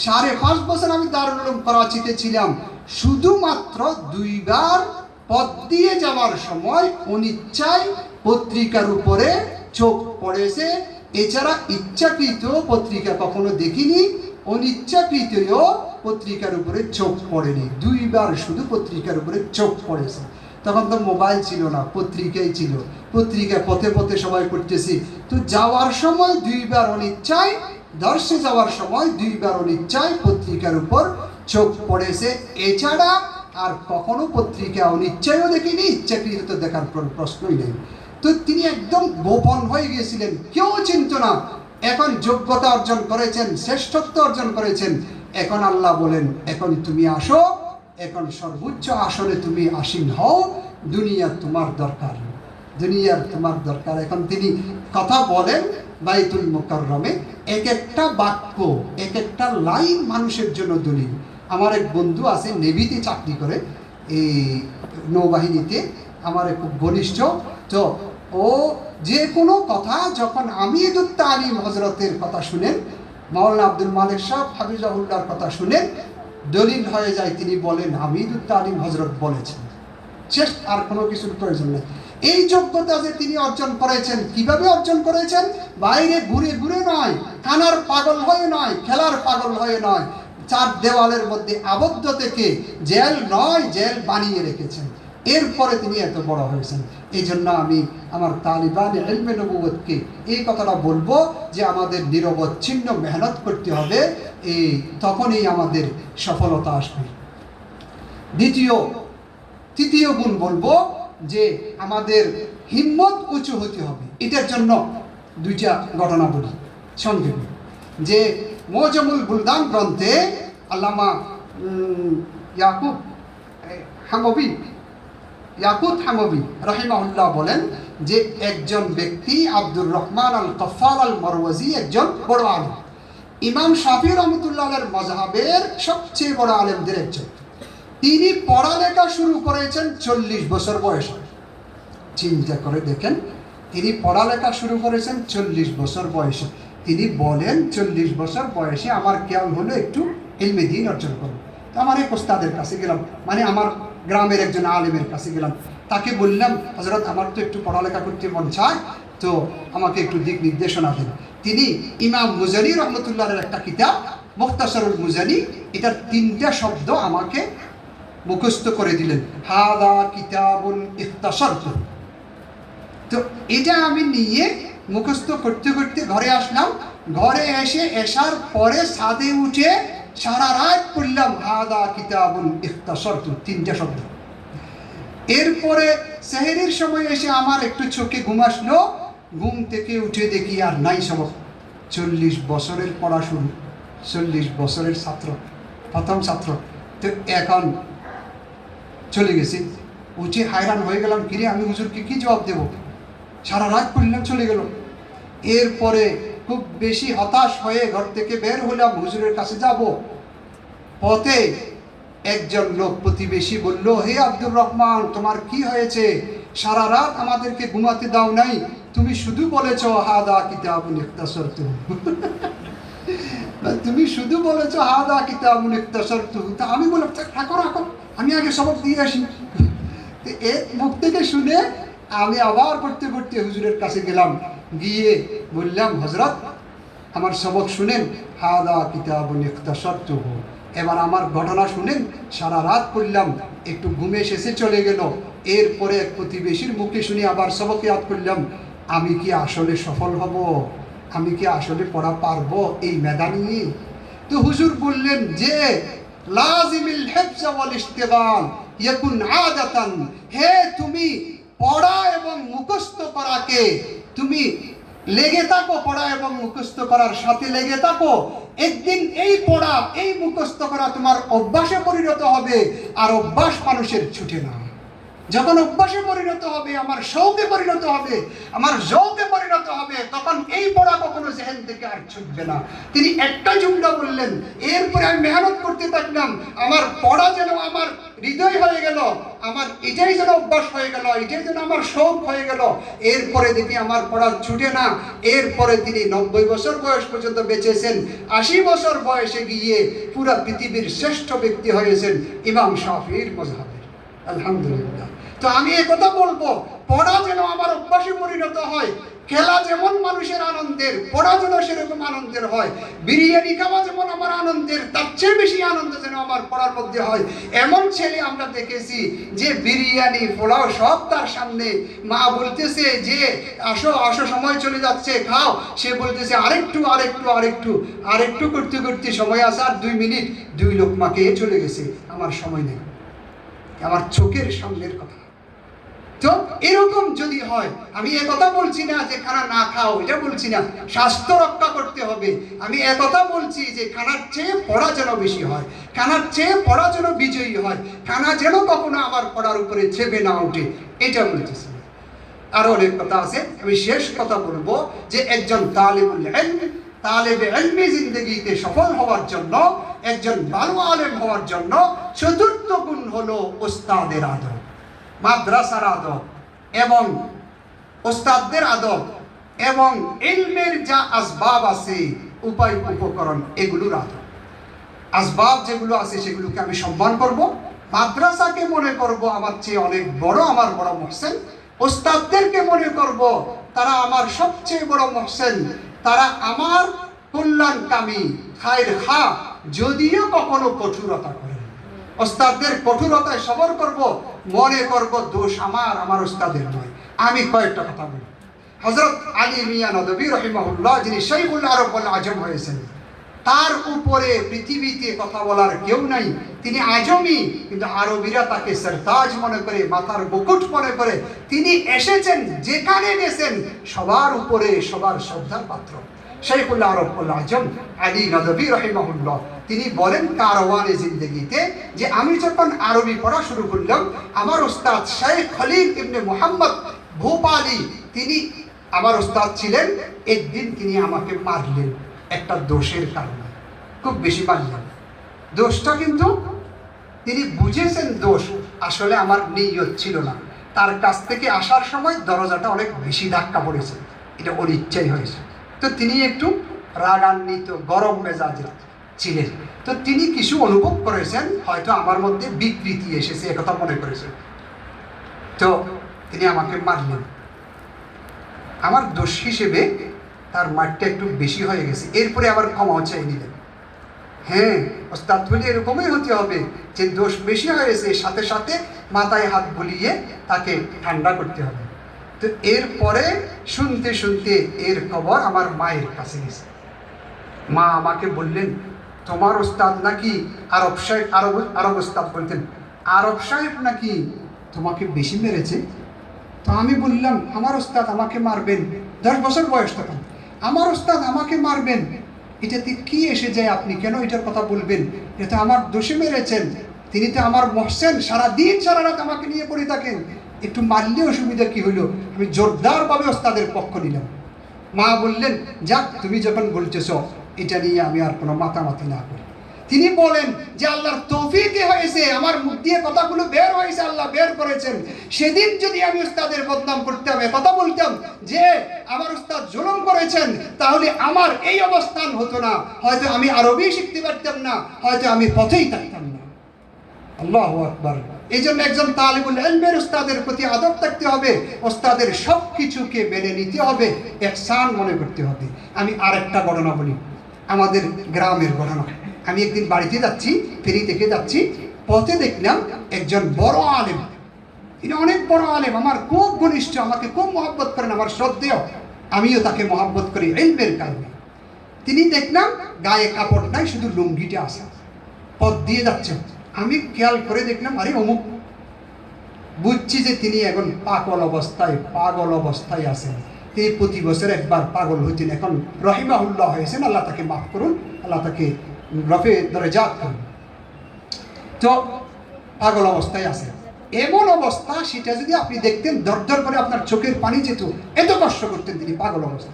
5.5 বছর আমি দারুল উলুম করাচিতে ছিলাম, শুধুমাত্র 2 বার পথ দিয়ে যাওয়ার সময় অনিচ্ছায় পত্রিকার উপরে চোখ পড়েছে। এছাড়া ইচ্ছাকৃত পত্রিকা কখনো দেখিনি, অনিচ্ছাকৃতও পত্রিকার উপরে চোখ পড়েনি। দুইবার শুধু পত্রিকার উপরে চোখ পড়েছে। তখন তো মোবাইল ছিল না, পত্রিকাই ছিল। পত্রিকা পথে পথে সবাই পড়তেছি। তো যাওয়ার সময় দুইবার অনিচ্ছায়, দর্শে যাওয়ার সময় দুইবার অনিচ্ছায় পত্রিকার উপর চোখ পড়েছে। এছাড়া আর কখনো পত্রিকা অনিচ্ছায়ও দেখিনি, ইচ্ছাকৃত তো দেখার প্রশ্নই নেই। তো তিনি একদম গোপন হয়ে গিয়েছিলেন, কেউ চিনত না। এখন যোগ্যতা অর্জন করেছেন, শ্রেষ্ঠত্ব অর্জন করেছেন। এখন আল্লাহ বলেন, এখন তুমি আসো, এখন সর্বোচ্চ আসনে তুমি আসীন হও, দুনিয়া তোমার দরকার, দুনিয়ার তোমার দরকার। এখন তিনি কথা বলেন বাইতুল মুকাররমে, এক একটা বাক্য, এক একটা লাইন মানুষের জন্য দলিল। আমার এক বন্ধু আছে, নেভিতে চাকরি করে, এই নৌবাহিনীতে, আমার খুব ঘনিষ্ঠ। তো ও যে কোনো কথা যখন আমিদুত তালিম হজরতের কথা শুনেন, মাওলানা আব্দুল মালিক সাহেব হাফিজাহুল্লাহর কথা শুনেন, দলিল হয়ে যায়। তিনি বলেন আমিদুত তালিম হজরত বলেছেন, শেষ, আর কোনো কিছুর প্রয়োজন নেই। এই যোগ্যতা যে তিনি অর্জন করেছেন, কিভাবে অর্জন করেছেন? বাইরে ঘুরে ঘুরে নয়, খানার পাগল হয়ে নয়, খেলার পাগল হয়ে নয়, চার দেওয়ালের মধ্যে আবদ্ধ থেকে, জেল নয়, জেল বানিয়ে রেখেছেন। এরপরে তিনি এত বড় হয়েছেন। এই জন্য আমি আমার তালিবান ইলমে নবুয়তকে এই কথাটা বলবো যে আমাদের নিরবচ্ছিন্ন মেহনত করতে হবে, এই তখনই আমাদের সফলতা আসবে। তৃতীয় গুণ বলবো যে আমাদের হিম্মত উঁচু হতে হবে। এটার জন্য দুইটা ঘটনা বলি সংক্ষেপে। যে মোজামুল বুলদান গ্রন্থে আল্লামা ইয়াকুত হামবি রাহিমাহুল্লাহ বলেন যে একজন ব্যক্তি আব্দুর রহমান আল কফাল আল মারওয়াজি একজন বড় আলেম, ইমাম শাফি রহমতুল্লাহের মযহাবের সবচেয়ে বড় আলেমদের একজন। তিনি পড়ালেখা শুরু করেছেন 40 বছর বয়সে। চিন্তা করে দেখেন, তিনি পড়ালেখা শুরু করেছেন 40 বছর বয়সে। তিনি বলেন 40 বছর বয়সে আমার খেয়াল হলো একটু ইলমে দ্বীন অর্জন করব। তো আমার এক ওস্তাদের কাছে গেলাম, মানে আমার গ্রামের একজন আলেমের কাছে গেলাম। তাকে বললাম, হযরত আমার তো একটু পড়ালেখা করতে মন চায়, তো আমাকে একটু দিক নির্দেশনা দেন। তিনি ইমাম মুজানি রহমতুল্লাহের একটা কিতাব মুখতাসারুল মুজানি, এটার 3টা শব্দ আমাকে মুখস্থ করে দিলেন, হাদা কিতাবুন ইখতাসারতু। তো এটা আমি নিয়ে মুখস্থ করতে করতে ঘরে আসলাম। ঘরে এসে এসার পরে ছাদে উঠে সারা রাত পড়লাম হাদা কিতাবুন ইখতাসারতু, 3টা শব্দ। এরপরে সেহরির সময় এসে আমার একটু চোখে ঘুম আসলো, ঘুম থেকে উঠে দেখি আর নাই সবক। 40 বছরের পড়া শুরু, 40 বছরের ছাত্র, প্রথম ছাত্র। তো এখন চলে গেছি। উঠে হায়রান হয়ে গেলাম, কিরে আমি হুজুরকে কি জবাব দেব? সারা রাত পড়লাম, চলে গেল। এরপরে খুব বেশি হতাশ হয়ে ঘর থেকে বের হলাম, হুজুরের কাছে যাব। পথে একজন লোক প্রতিবেশী বলল, হে আব্দুর রহমান, তোমার কি হয়েছে? সারা রাত আমাদেরকে ঘুমাতে দাও নাই, তুমি শুধু বলেছ হাদা কিতাবুন ইখতাসারতু। তুমি শুধু বলেছ হাদা কিতাবুন ইখতাসারতু। তা আমি বললাম, রাখো রাখো, আমি আগে সবক দিয়ে আসি। এর মুখ থেকে শুনে আমি আবার পড়তে পড়তে হুজুরের কাছে গেলাম। গিয়ে বললাম, হযরত আমার সবক শুনেন, হাদা কিতাবুন ইখতাসারতু। এবার আমার ঘটনা শুনেন, সারা রাত পড়লাম, একটু ঘুমে এসেছে, চলে গেল। এরপরে এক প্রতিবেশীর মুখে শুনে আবার সবক ইয়াদ করলাম, আমি কি আসলে সফল হব? আমি কি আসলে পড়া পারবো এই মেধা নিয়ে? তো হুজুর বললেন যে লাজিমিল হিফজ ওয়াল ইশতিগাল ইয়াকুন আদাতান। হে তুমি পড়া এবং মুখস্থ করাকে তুমি লেগে থাকো, পড়া এবং মুখস্থ করার সাথে লেগে থাকো। একদিন এই পড়া, এই মুখস্থ করা তোমার অভ্যাসে পরিণত হবে। আর অভ্যাস মানুষের ছুটে না। যখন অভ্যাসে পরিণত হবে, আমার শৌকে পরিণত হবে, আমার যৌকে পরিণত হবে, তখন এই পড়া কখনো জেহেন থেকে আর ছুটবে না। তিনি একটা জুমলা বললেন, এরপরে আমি মেহনত করতে থাকলাম। আমার পড়া যেন আমার হৃদয় হয়ে গেল, আমার এটাই যেন অভ্যাস হয়ে গেল, এটাই যেন আমার শৌক হয়ে গেল। এরপরে দেখি আমার পড়া ছুটে না। এরপরে তিনি 90 বছর বয়স পর্যন্ত বেঁচেছেন। 80 বছর বয়সে গিয়ে পুরা পৃথিবীর শ্রেষ্ঠ ব্যক্তি হয়েছেন ইমাম শাফিঈর মযহাবের। আলহামদুলিল্লাহ। তো আমি একথা বলবো, পড়া যেন আমার অভ্যাসে পরিণত হয়। খেলা যেমন মানুষের আনন্দের, পড়া যেন সেরকম আনন্দের হয়। বিরিয়ানি খাওয়া যেমন আমার আনন্দের, তার চেয়ে বেশি আনন্দ যেন আমার পড়ার মধ্যে হয়। এমন ছেলে আমরা দেখেছি যে বিরিয়ানি পোলাও সব তার সামনে, মা বলতেছে যে আসো আসো, সময় চলে যাচ্ছে, খাও। সে বলতেছে আরেকটু আরেকটু আরেকটু আরেকটু করতে করতে সময় আসে আর 2 মিনিট, 2 লোকমা খেয়ে চলে গেছে, আমার সময় নেই। আমার চোখের সামনের কথা। তো এরকম যদি হয়, আমি একথা বলছি না যে খানা না খাও, এটা বলছি না, স্বাস্থ্য রক্ষা করতে হবে। আমি একথা বলছি যে খানার চেয়ে পড়া যেন বেশি হয়, খানার চেয়ে পড়া যেন বিজয়ী হয়, খানা যেন কখনো আমার পড়ার উপরে চেপে না ওঠে, এটা বলতেছি। আরো অনেক কথা আছে, আমি শেষ কথা বলবো যে একজন তালিবুল ইলম, তালেবে ইলমি জিন্দেগিতে সফল হওয়ার জন্য, একজন ভালো আলেম হওয়ার জন্য চতুর্থ গুণ হলো ওস্তাদের আদব, মাদ্রাসার আদব এবং ওস্তাদদের আদব এবং ইলমের যা আসবাব আছে, উপায় উপকরণ, এগুলোর আদব। আসবাব যেগুলো আছে সেগুলোকে আমি সম্মান করব, মাদ্রাসাকে মনে করব আমার চেয়ে অনেক বড়, আমার বড় মহসেন। ওস্তাদদেরকে মনে করব তারা আমার সবচেয়ে বড় মহসেন, তারা আমার কল্যাণকামী, খায়ের খা, যদিও কখনো কঠোরতা করে। ওস্তাদদের কঠোরতায় সবর করব, মনে করব দোষ আমার ওস্তাদের নয়। আমি কয়েকটা কথা বলি। হযরত আলী মিয়া নদভী রাহিমাহুল্লাহ, যিনি শাইখুল আরব ওয়াল আজম হয়েছেন, তার উপরে পৃথিবীতে কথা বলার কেউ নাই। তিনি আজমি, কিন্তু আরবিরা তাকে সরতাজ মনে করে, মাথার মুকুট মনে করে। তিনি এসেছেন, যেখানে গেছেন সবার উপরে, সবার শ্রদ্ধার পাত্র। শাইখুল আরব ওয়াল আজম আলী নদভী রাহিমাহুল্লাহ, তিনি বলেন কারওয়ানে জিন্দেগিতে যে আমি যখন আরবি পড়া শুরু করলাম, আমার ওস্তাদ শেখ খলিল ইবনে মুহাম্মদ ভোপালী, তিনি আমার ওস্তাদ ছিলেন। একদিন তিনি আমাকে মারলেন একটা দোষের কারণে, খুব বেশি মারলেন। দোষটা কিন্তু তিনি বুঝেছেন দোষ, আসলে আমার নিয়ত ছিল না। তার কাছ থেকে আসার সময় দরজাটা অনেক বেশি ধাক্কা পড়েছে, এটা ওর ইচ্ছাই হয়েছে। তো তিনি একটু রাগান্বিত, গরম মেজাজে ছিলেন। তো তিনি কিছু অনুভব করেছেন, হয়তো আমার মধ্যে বিকৃতি এসেছে, একথা মনে করেছেন। তো তিনি আমাকে মারলেন। আমার দোষ হিসেবে তার মারটা একটু বেশি হয়ে গেছে। এরপরে আবার ক্ষমাও চাই নিলেন। হ্যাঁ, ওস্তাদ বলে এরকমই হতে হবে যে দোষ বেশি হয়ে গেছে, সাথে সাথে মাথায় হাত বুলিয়ে তাকে ঠান্ডা করতে হবে। তো এরপরে শুনতে শুনতে এর খবর আমার মায়ের কাছে গেছে। মা আমাকে বললেন, তোমার ওস্তাদ নাকি আরব সাহেব, আরব ওস্তাদ বলতেন, আরব সাহেব নাকি তোমাকে বেশি মেরেছে। তো আমি বললাম, আমার ওস্তাদ আমাকে মারবেন, 10 বছর বয়স তখন, আমার ওস্তাদ আমাকে মারবেন, এটাতে কি এসে যায়? আপনি কেন এটার কথা বলবেন? এটা আমার দোষে মেরেছেন, তিনি তো আমার মহসেন, সারাদিন সারা রাত আমাকে নিয়ে পড়ে থাকেন, একটু মারলে অসুবিধা কি হইল? আমি জোরদারভাবে ওস্তাদের পক্ষ নিলাম। মা বললেন, যাক, তুমি যখন বলতেছ, এটা নিয়ে আমি আর কোনো মাতামাতি না করি। তিনি বলেন যে আল্লাহর তৌফিকে হয়েছে, আমার মুখ দিয়ে কথাগুলো বের হয়েছে, আল্লাহ বের করেছেন। সেদিন যদি আমি উস্তাদের বদনাম করতাম, কথা বলতাম যে আমার উস্তাদ জুলুম করেছেন, তাহলে আমার এই অবস্থান হতো না, হয়তো আমি আরবি শিখতে পারতাম না, হয়তো আমি পথেই থাকতাম না। আল্লাহু আকবার। এই জন্য একজন তালিবুল ইলমের উস্তাদের প্রতি আদব থাকতে হবে, ওস্তাদের সব কিছুকে মেনে নিতে হবে, ইহসান মনে করতে হবে। আমি আরেকটা ঘটনা বলি, আমাদের গ্রামের ঘটনা। আমি একদিন বাড়িতে যাচ্ছি, ফেরি থেকে যাচ্ছি, পথে দেখলাম একজন বড় আলেম, তিনি অনেক বড় আলেম, আমার খুব ঘনিষ্ঠ, আমাকে খুব মহব্বত করেন, আমার শ্রদ্ধেয়, আমিও তাকে মহব্বত করি ইলমের কারণে। তিনি দেখলাম গায়ে কাপড় নাই, শুধু লুঙ্গিটা আছে, পথ দিয়ে যাচ্ছেন। আমি খেয়াল করে দেখলাম, আরে অমুক। বুঝছি যে তিনি এখন পাগল অবস্থায় আছেন। তিনি প্রতি বছর একবার পাগল হইতেন, এখন রহিমাহুল্লাহ হয়েছেন, আল্লাহ তাকে মাফ করুন, আল্লাহ তাকে রফে দরজাত করুন। তো পাগল অবস্থায় আছে। এমন অবস্থা, সেটা যদি আপনি দেখতেন, দরদর করে আপনার চোখের পানি যেত, এত কষ্ট করতেন তিনি পাগল অবস্থা।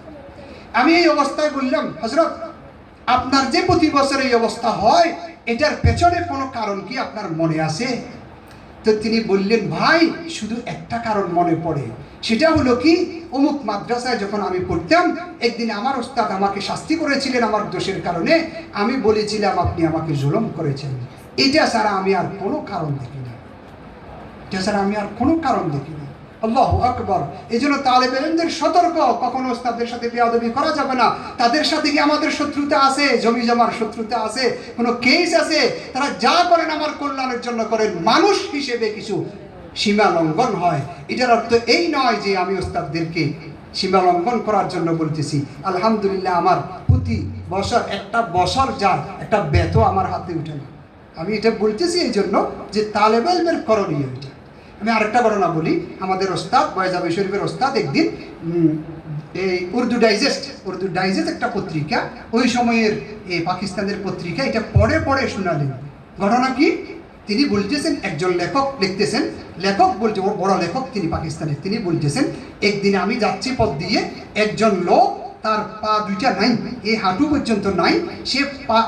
আমি এই অবস্থায় বললাম, হযরত, আপনার যে প্রতি বছর এই অবস্থা হয়, এটার পেছনে কোনো কারণ কি আপনার মনে আছে? তো তিনি বললেন, ভাই, শুধু একটা কারণ মনে পড়ে, সেটা হলো কি, অমুক মাদ্রাসায় যখন আমি পড়তাম, একদিন আমার ওস্তাদ আমাকে শাস্তি করেছিলেন আমার দোষের কারণে, আমি বলেছিলাম আপনি আমাকে জুলুম করেছেন, এটা ছাড়া আমি আর কোনো কারণ দেখি না। এছাড়া আমি আর কোনো কারণ দেখি না। আল্লাহু আকবার। এই জন্য তালেবে ইলমদের সতর্ক, কখনো ওস্তাদের সাথে বেয়াদবি করা যাবে না। তাদের সাথে কি আমাদের শত্রুতা আছে, জমি জমার শত্রুতা আছে, কোনো কেস আছে? তারা যা করেন আমার কল্যাণের জন্য করেন। মানুষ হিসেবে কিছু সীমা লঙ্ঘন হয়, এটার অর্থ এই নয় যে আমি ওস্তাদদেরকে সীমা লঙ্ঘন করার জন্য বলতেছি। আলহামদুলিল্লাহ, আমার প্রতি বছর একটা বছর যায় একটা বেতও আমার হাতে উঠে না। আমি এটা বলতেছি এই জন্য যে তালেবে ইলমের করণীয় এটা। আমি আরেকটা ঘটনা বলি। আমাদের ওস্তাদ বয়জাবে শরীফের ওস্তাদ একদিন এই উর্দু ডাইজেস্ট একটা পত্রিকা, ওই সময়ের এই পাকিস্তানের পত্রিকা, এটা পড়ে পড়ে শোনালেন। ঘটনা কি? তিনি বলতেছেন, একজন লেখক লিখতেছেন, লেখক বলছে, বড় লেখক তিনি পাকিস্তানের, তিনি বলতেছেন একদিন আমি যাচ্ছি পথ দিয়ে, একজন লোক তার পা দুইটা নাই, এই হাঁটু পর্যন্ত নাই, সে পা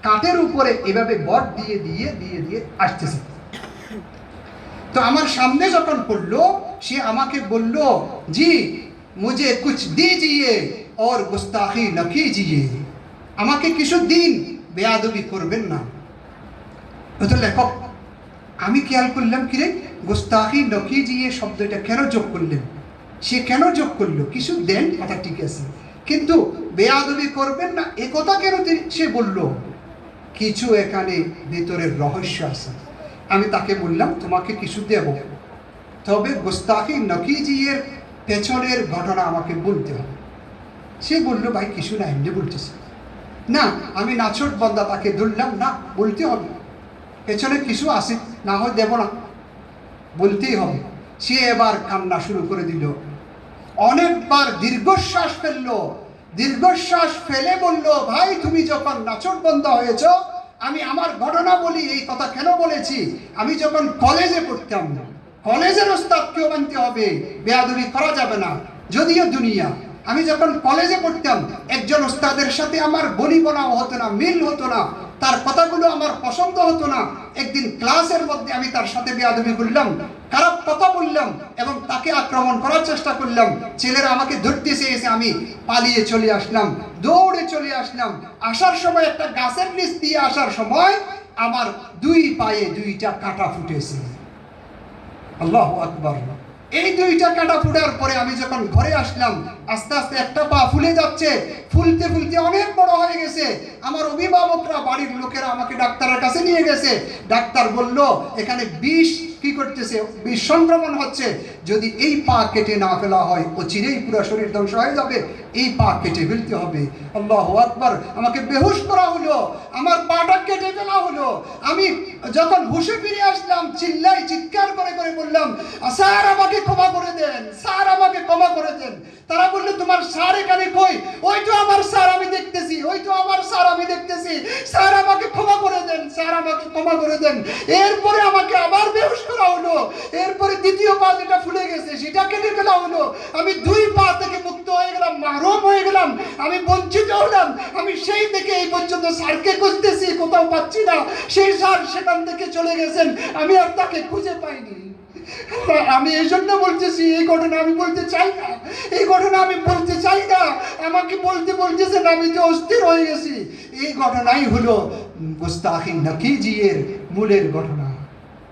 কাঠের উপরে এভাবে বট দিয়ে দিয়ে দিয়ে দিয়ে আসতেছে। তো আমার সামনে যখন পড়লো, সে আমাকে বলল, জি মুঝে কুছ দিজিয়ে और गुस्ताखी न कीजिए, আমাকে কিছু দিন, বেয়াদবি করবেন না। তো লেখক, আমি খেয়াল করলাম কিরে গুস্তাখি ন कीजिए শব্দটা কেন যোগ করলেন? সে কেন যোগ করলো? কিছু দেন, কথা ঠিক আছে, কিন্তু বেয়াদবি করবেন না এ কথা কেন সে বলল? কিছু এখানে ভিতরের রহস্য আছে। আমি তাকে বললাম, তোমাকে কিছু দেব, তবে গুস্তাখি ন कीजिए পেছনের ঘটনা আমাকে বলতে হবে। সে বলল, ভাই কিছু না, এমনি বলতেছে না। আমি নাছোট বন্দা, তাকে ধরলাম, না বলতে হবে, পেছনে কিছু আছে, না হয় দেব না, বলতেই হবে। সে এবার কান্না শুরু করে দিল, অনেকবার দীর্ঘশ্বাস ফেললো, দীর্ঘশ্বাস ফেলে বলল, ভাই তুমি যখন নাছোট বন্দা হয়েছ, আমি আমার ঘটনা বলি। এই কথা কেন বলেছি? আমি যখন কলেজে পড়তাম, কলেজের ওস্তাদকেও মানতে হবে, বেয়াদবি করা যাবে না, যদিও দুনিয়া। আমি যখন কলেজে পড়তাম, একজন ওস্তাদের সাথে আমার বনিবনাও হতো না, মিল হতো না, তার কথাগুলো আমার পছন্দ হতো না। একদিন ক্লাসের মধ্যে আমি তার সাথে বেয়াদবি করলাম, খারাপ কথা বললাম এবং তাকে আক্রমণ করার চেষ্টা করলাম। ছেলেরা আমাকে ধরতে চেয়েছে, আমি পালিয়ে চলে আসলাম, দৌড়ে চলে আসলাম। আসার সময় একটা গাছের নিচ দিয়ে আসার সময় আমার দুই পায়ে দুইটা কাঁটা ফুটেছে। আল্লাহু আকবার। এই দুইটা কাঁটা ফুটার পরে আমি যখন ঘরে আসলাম, আস্তে আস্তে একটা পা ফুলে যাচ্ছে, ফুলতে ফুলতে অনেক বড় হয়ে গেছে। আমার অভিভাবকরা, বাড়ির লোকেরা আমাকে ডাক্তারের কাছে নিয়ে গেছে। ডাক্তার বলল, এখানে বিষ কি করতেছে, বিষ সংক্রমণ হচ্ছে, যদি এই পা কেটে না ফেলা হয় ও চিরেই পুরো শরীর ধ্বংস হয়ে যাবে, এই পা কেটে ফেলতে হবে। আল্লাহু আকবার। আমাকে বেহুশ করা হলো, আমার পাটা কেটে ফেলা হলো। আমি যখন হুঁশে ফিরে আসলাম, চিৎকার করে করে বললাম, স্যার আমাকে ক্ষমা করে দেন, স্যার আমাকে ক্ষমা করে দেন। তারা বললো, তোমার স্যার এখানে কই? ওই তো আমার স্যার আমি দেখতেছি, ওই তো আমার স্যার আমি দেখতেছি, স্যার আমাকে ক্ষমা করে দেন, স্যার আমাকে ক্ষমা করে দেন। এরপরে আমাকে আবার বেহুশ করা হলো। এরপরে দ্বিতীয় পা যেটা ফুলে গেছে সেটা কেটে ফেলা হলো। আমি দুই পা থেকে মুক্ত হয়ে গেলাম, মাহরুম হয়ে গেলাম, আমি বঞ্চিত হলাম। আমি সেই থেকে এই পর্যন্ত স্যারকে খুঁজতেছি, কোথাও পাচ্ছি না। সেই স্যার সেখান থেকে চলে গেছেন, আমি আর তাকে খুঁজে পাইনি। আমি এই জন্য বলতেছি, এই ঘটনা আমি বলতে চাই না, এই ঘটনা আমি বলতে চাই না। আমাকে বলতে বলতেছেন, আমি তো অস্থির হয়ে গেছি। এই ঘটনাই হলো গুস্তাখি ন कीजिए মূলের ঘটনা।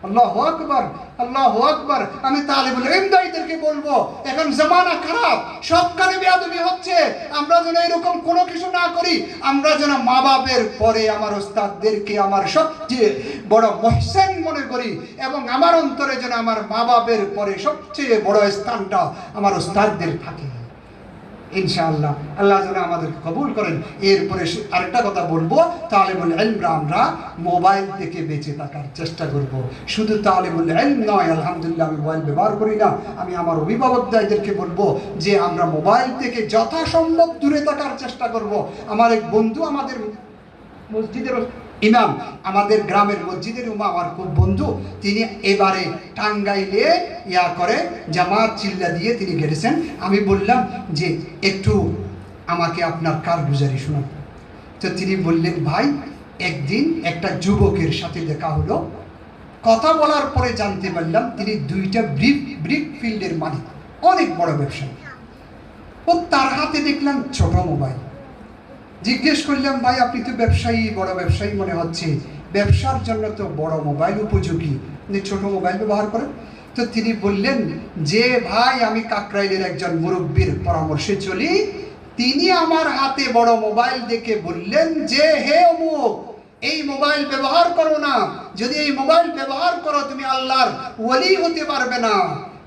আল্লাহু আকবার, আল্লাহু আকবার। আমি তালেবুল ইলমদেরকে বলবো, এখন জামানা খারাপ, সবখানে বেয়াদবি হচ্ছে। আমরা যেন এরকম কোনো কিছু না করি। আমরা যেন মা বাপের পরে আমার ওস্তাদদেরকে আমার সবচেয়ে বড় মুহসিন মনে করি, এবং আমার অন্তরে যেন আমার মা বাপের পরে সবচেয়ে বড় স্থানটা আমার ওস্তাদদের থাকে। ইনশাআল্লাহ আল্লাহ যেন আমাদেরকে কবুল করেন। এরপরে আরেকটা কথা বলবো, তালেবুল ইলমরা আমরা মোবাইল থেকে বেঁচে থাকার চেষ্টা করব। শুধু তালেবুল ইলম নয়, আলহামদুলিল্লাহ আমি মোবাইল ব্যবহার করি না। আমি আমার অভিভাবকদেরকে বলবো যে আমরা মোবাইল থেকে যথাসম্ভব দূরে থাকার চেষ্টা করব। আমার এক বন্ধু, আমাদের মসজিদের ইমাম, আমাদের গ্রামের মসজিদের ইমাম, আমার খুব বন্ধু, তিনি এবারে টাঙ্গাইলে করে জামাত চিল্লা দিয়ে তিনি গেছেন। আমি বললাম যে একটু আমাকে আপনার কারগুজারি শোনান। তো তিনি বললেন, ভাই একদিন একটা যুবকের সাথে দেখা হলো, কথা বলার পরে জানতে পারলাম তিনি দুইটা ব্রিক ফিল্ডের মালিক, অনেক বড় ব্যবসায়ী। ও তার হাতে দেখলাম ছোট মোবাইল। জিজ্ঞেস করলাম, ভাই আপনি তো ব্যবসায়ী, বড় ব্যবসায়ী মনে হচ্ছে, ব্যবসার জন্য তো বড় মোবাইল উপযোগী, ছোট মোবাইল ব্যবহার করেন? তো তিনি বললেন যে ভাই আমি কাকরাইলের একজন মুরব্বীর পরামর্শে চলি, তিনি আমার হাতে বড় মোবাইল দেখে বললেন যে হে অমুক, এই মোবাইল ব্যবহার করো না, যদি এই মোবাইল ব্যবহার করো তুমি আল্লাহর ওলি হতে পারবে না।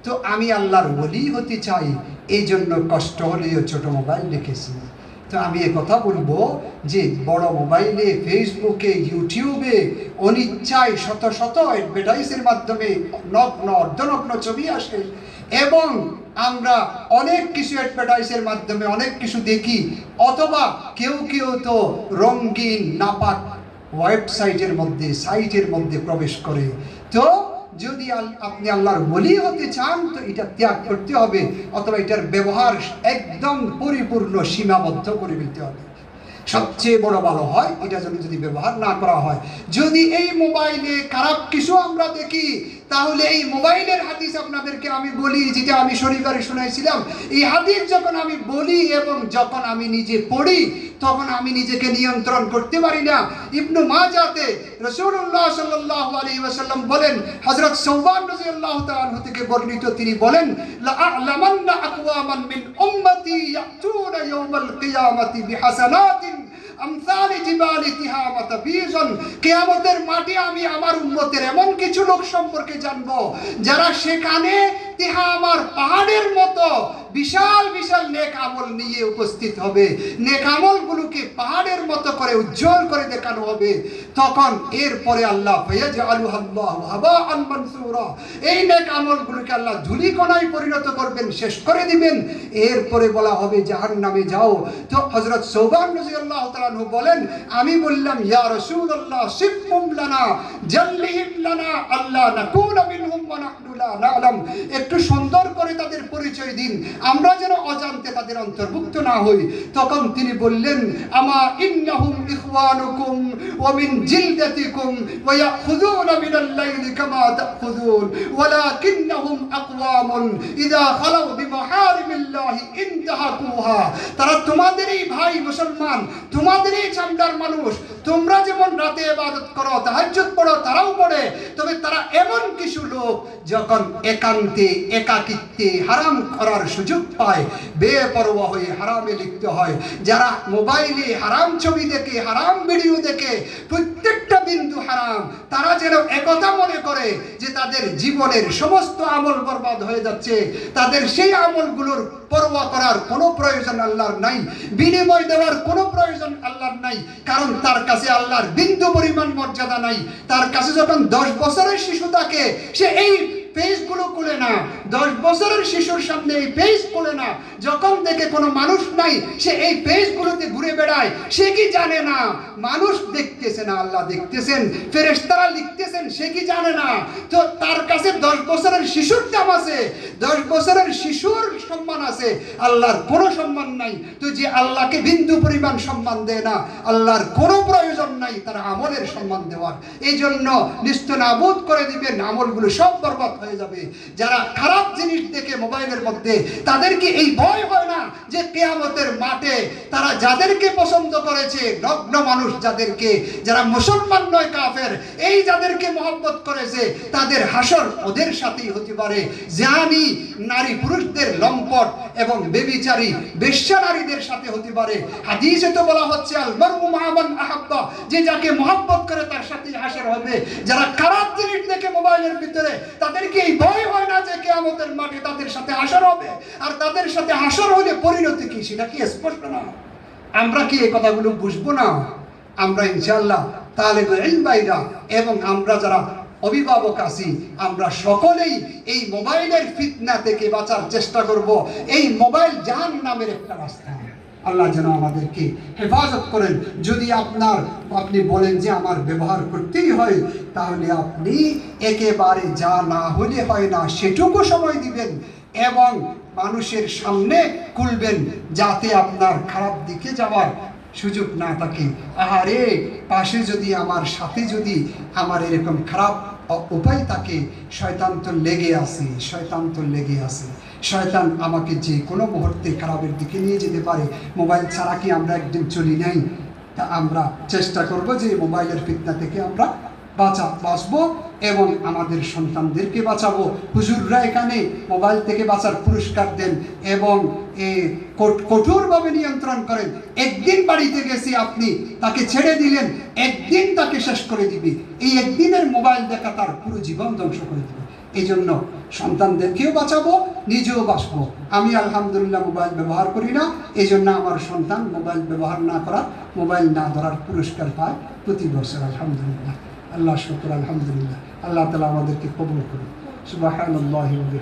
তো আমি আল্লাহর ওলি হতে চাই, এই জন্য কষ্ট হলেও ছোট মোবাইল রেখেছি। তো আমি কথা বলবো যে বড় মোবাইলে, ফেসবুকে, ইউটিউবে অনিচ্ছায় শত শত অ্যাডভার্টাইজের মাধ্যমে নগ্ন অর্ধনগ্ন ছবি আসে, এবং আমরা অনেক কিছু অ্যাডভার্টাইজের মাধ্যমে অনেক কিছু দেখি, অথবা কেউ কেউ তো রঙিন নাপাক ওয়েবসাইটের মধ্যে, সাইটের মধ্যে প্রবেশ করে। তো যদি আপনি আল্লাহর ওলি হতে চান তো এটা ত্যাগ করতে হবে, অথবা এটার ব্যবহার একদম পরিপূর্ণ সীমাবদ্ধ করে ফেলতে হবে। সবচেয়ে বড় ভালো হয় এটা যদি ব্যবহার না করা হয়। যদি এই মোবাইলে খারাপ কিছু আমরা দেখি, তাহলে এই মোবাইলের হাদিস আপনাদেরকে আমি বলি, যেটা আমি শনিবারে শুনাইছিলাম। এই হাদিস যখন আমি বলি এবং যখন আমি নিজে পড়ি, তখন আমি নিজেকে নিয়ন্ত্রণ করতে পারি না। ইবনু মাজাতে রাসূলুল্লাহ সাল্লাল্লাহু আলাইহি ওয়াসাল্লাম বলেন, হযরত সাওবান রাদিয়াল্লাহু তাআলা আনহু থেকে বর্ণিত, তিনি বলেন লা আ'লামান্না আকওয়ামান মিন উম্মতি ইয়াতুনা ইয়াওমাল কিয়ামাতি বিহাসানাতিন আমসালি জিবালি তিহামাত বিজন। কিয়ামতের মাঠে আমি আমার উম্মতের এমন কিছু লোক সম্পর্কে জানবো যারা সেখানে তিহামার পাহাড়ের মতো বিশাল বিশাল নেক আমল নিয়ে উপস্থিত হবে। নেক আমলগুলোকে পাহাড়ের মতো করে উজ্জ্বল করে দেখানো হবে। তখন এরপরে আল্লাহ ফায়াজআলুহাল্লাহু হাবাআন মানসুরা, এই নেক আমলগুলোকে আল্লাহ ধুলিকণায় পরিণত করবেন, শেষ করে দিবেন। এরপরে বলা হবে জাহান্নামে যাও। তো হযরত সাওবান রাদিয়াল্লাহু তাআলা আনহু বলেন, আমি বললাম ইয়া রাসূলুল্লাহ সিফহুম লানা জাল্লিহিম লানা আল্লাহ নাকুনা মিনহুম ওয়া নাহনু লা না'লাম। একটু সুন্দর করে তাদের পরিচয় দিন, আমরা যেন অজান্তে তাদের অন্তর্ভুক্ত না হই। তখন তিনি বললেন, আমা ইন্নাহুম ইখওয়ানুকুম ওয়া মিন জিলদাতিকুম ওয়া ইয়াখুযুনা মিনাল লাইলি কামা তাখুযুন ওয়ালাকিন্নাহুম আকওয়ামুন ইযা খালাউ বিমাহারিমিল্লাহি ইনতাহাকুহা। তারা তোমাদেরই ভাই মুসলমান, তোমাদেরই চামড়ার মানুষ। তোমরা যেমন রাতে ইবাদত করো, তাহাজ্জুদ পড়ো, তারাও পড়ে, তবে তারা এমন কিছু লোক যখন একান্তে একাকিত্বে হারাম করার সুযোগ পায়, বেপরোয়া হয়ে হারামে লিপ্ত হয়। যারা মোবাইলে হারাম ছবি দেখে, হারাম ভিডিও দেখে, প্রত্যেকটা বিন্দু হারাম, তারা যেন একথা মনে করে যে তাদের জীবনের সমস্ত আমল বরবাদ হয়ে যাচ্ছে। তাদের সেই আমলগুলোর পরোয়া করার কোনো প্রয়োজন আল্লাহর নাই, বিনিময় দেওয়ার কোনো প্রয়োজন আল্লাহর নাই, কারণ তার কাছে আল্লাহর বিন্দু পরিমাণ মর্যাদা নাই। তার কাছে যখন 10 বছরের শিশু থাকে, সে এই পেজগুলো খুলে না। 10 বছরের শিশুর সামনে এই পেজ খুলে না। যখন দেখে কোনো মানুষ নাই, সে এই পেজগুলোতে ঘুরে বেড়ায়। সে কি জানে না মানুষ দেখতেছে না, আল্লাহ দেখতেছেন, ফেরেশতারা লিখতেছেন, সে কি জানে না? তো তার কাছে 10 বছরের শিশুর দাম আছে, 10 বছরের শিশুর সম্মান আছে, আল্লাহর কোনো সম্মান নাই। তো যে আল্লাহকে বিন্দু পরিমাণ সম্মান দেয় না, আল্লাহর কোনো প্রয়োজন নাই তার আমলের সম্মান দেওয়ার। এই জন্য নিস্তেনাবুদ করে দিবেন, আমলগুলো সব বরবাদ হয়ে যাবে। যারা খারাপ জিনিস দেখে মোবাইলের মধ্যে, তাদেরকে এই ভয় হয় না যে কিয়ামতের মাঠে তারা যাদেরকে পছন্দ করেছে, নগ্ন মানুষ যাদেরকে, যারা মুসলমান নয় কাফের, এই যাদেরকে মহব্বত করেছে, তাদের হাসর ওদের সাথেই হতে পারে। জানি নারী পুরুষদের লম্পট এবং বেবিচারী বেশ্যা নারীদের সাথে হতে পারে। হাদিসে তো বলা হচ্ছে আল মারউ মা মান আহাব্বা, যে যাকে মহব্বত করে তার সাথেই হাসর হবে। যারা খারাপ জিনিস দেখে মোবাইলের ভিতরে, তাদেরকে এই ভয় হয় না যে কিয়ামতের মাঠে তাদের সাথে হাসর হবে। আর তাদের সাথে হাসর হলে পরিণতি কি, সেটা কি স্পষ্ট না? আমরা কি এই কথাগুলো বুঝবো না? আমরা ইনশাআল্লাহ তালেবে ইলম ভাইরা এবং আমরা যারা অভিভাবক আছি, আমরা সকলেই এই মোবাইলের ফিতনা থেকে বাঁচার চেষ্টা করব। এই মোবাইল জাহান্নামের একটা রাস্তা। আল্লাহ যেন আমাদেরকে হেফাজত করেন। যদি আপনি বলেন যে আমার ব্যবহার করতেই হয়, তাহলে আপনি একেবারে যা না হলে হয় না সেটুকু সময় দিবেন এবং মানুষের সামনে খুলবেন, যাতে আপনার খারাপ দিকে যাওয়ার সুযোগ না থাকে। আহারে, পাশে যদি আমার সাথে যদি আমার এরকম খারাপ উপায় থাকে, শয়তান তো লেগে আছে, শয়তান তো লেগে আছে। শয়তান আমাকে যে কোনো মুহূর্তে খারাপের দিকে নিয়ে যেতে পারে। মোবাইল ছাড়া কি আমরা একদিন চলি নাই? তা আমরা চেষ্টা করব যে মোবাইলের ফিতনা থেকে আমরা বাঁচবো এবং আমাদের সন্তানদেরকে বাঁচাবো। হুজুররা এখানে মোবাইল থেকে বাঁচার পুরস্কার দেন এবং কঠোরভাবে নিয়ন্ত্রণ করেন। একদিন বাড়িতে গেছি, আপনি তাকে ছেড়ে দিলেন, একদিন তাকে শেষ করে দিবি। এই একদিনের মোবাইল দেখা তার পুরো জীবন ধ্বংস করে দিবে। এই জন্য সন্তানদেরকেও বাঁচাবো, নিজেও বাঁচবো। আমি আলহামদুলিল্লাহ মোবাইল ব্যবহার করি না, এই জন্য আমার সন্তান মোবাইল ব্যবহার না করা, মোবাইল না ধরার পুরস্কার পায় প্রতি বছর। আলহামদুলিল্লাহ, আল্লাহ শুকর, আলহামদুলিল্লাহ। আল্লাহ তাআলা আমাদেরকে কবুল করুন। সুবহানাল্লাহি ওয়া বিহামদিহি।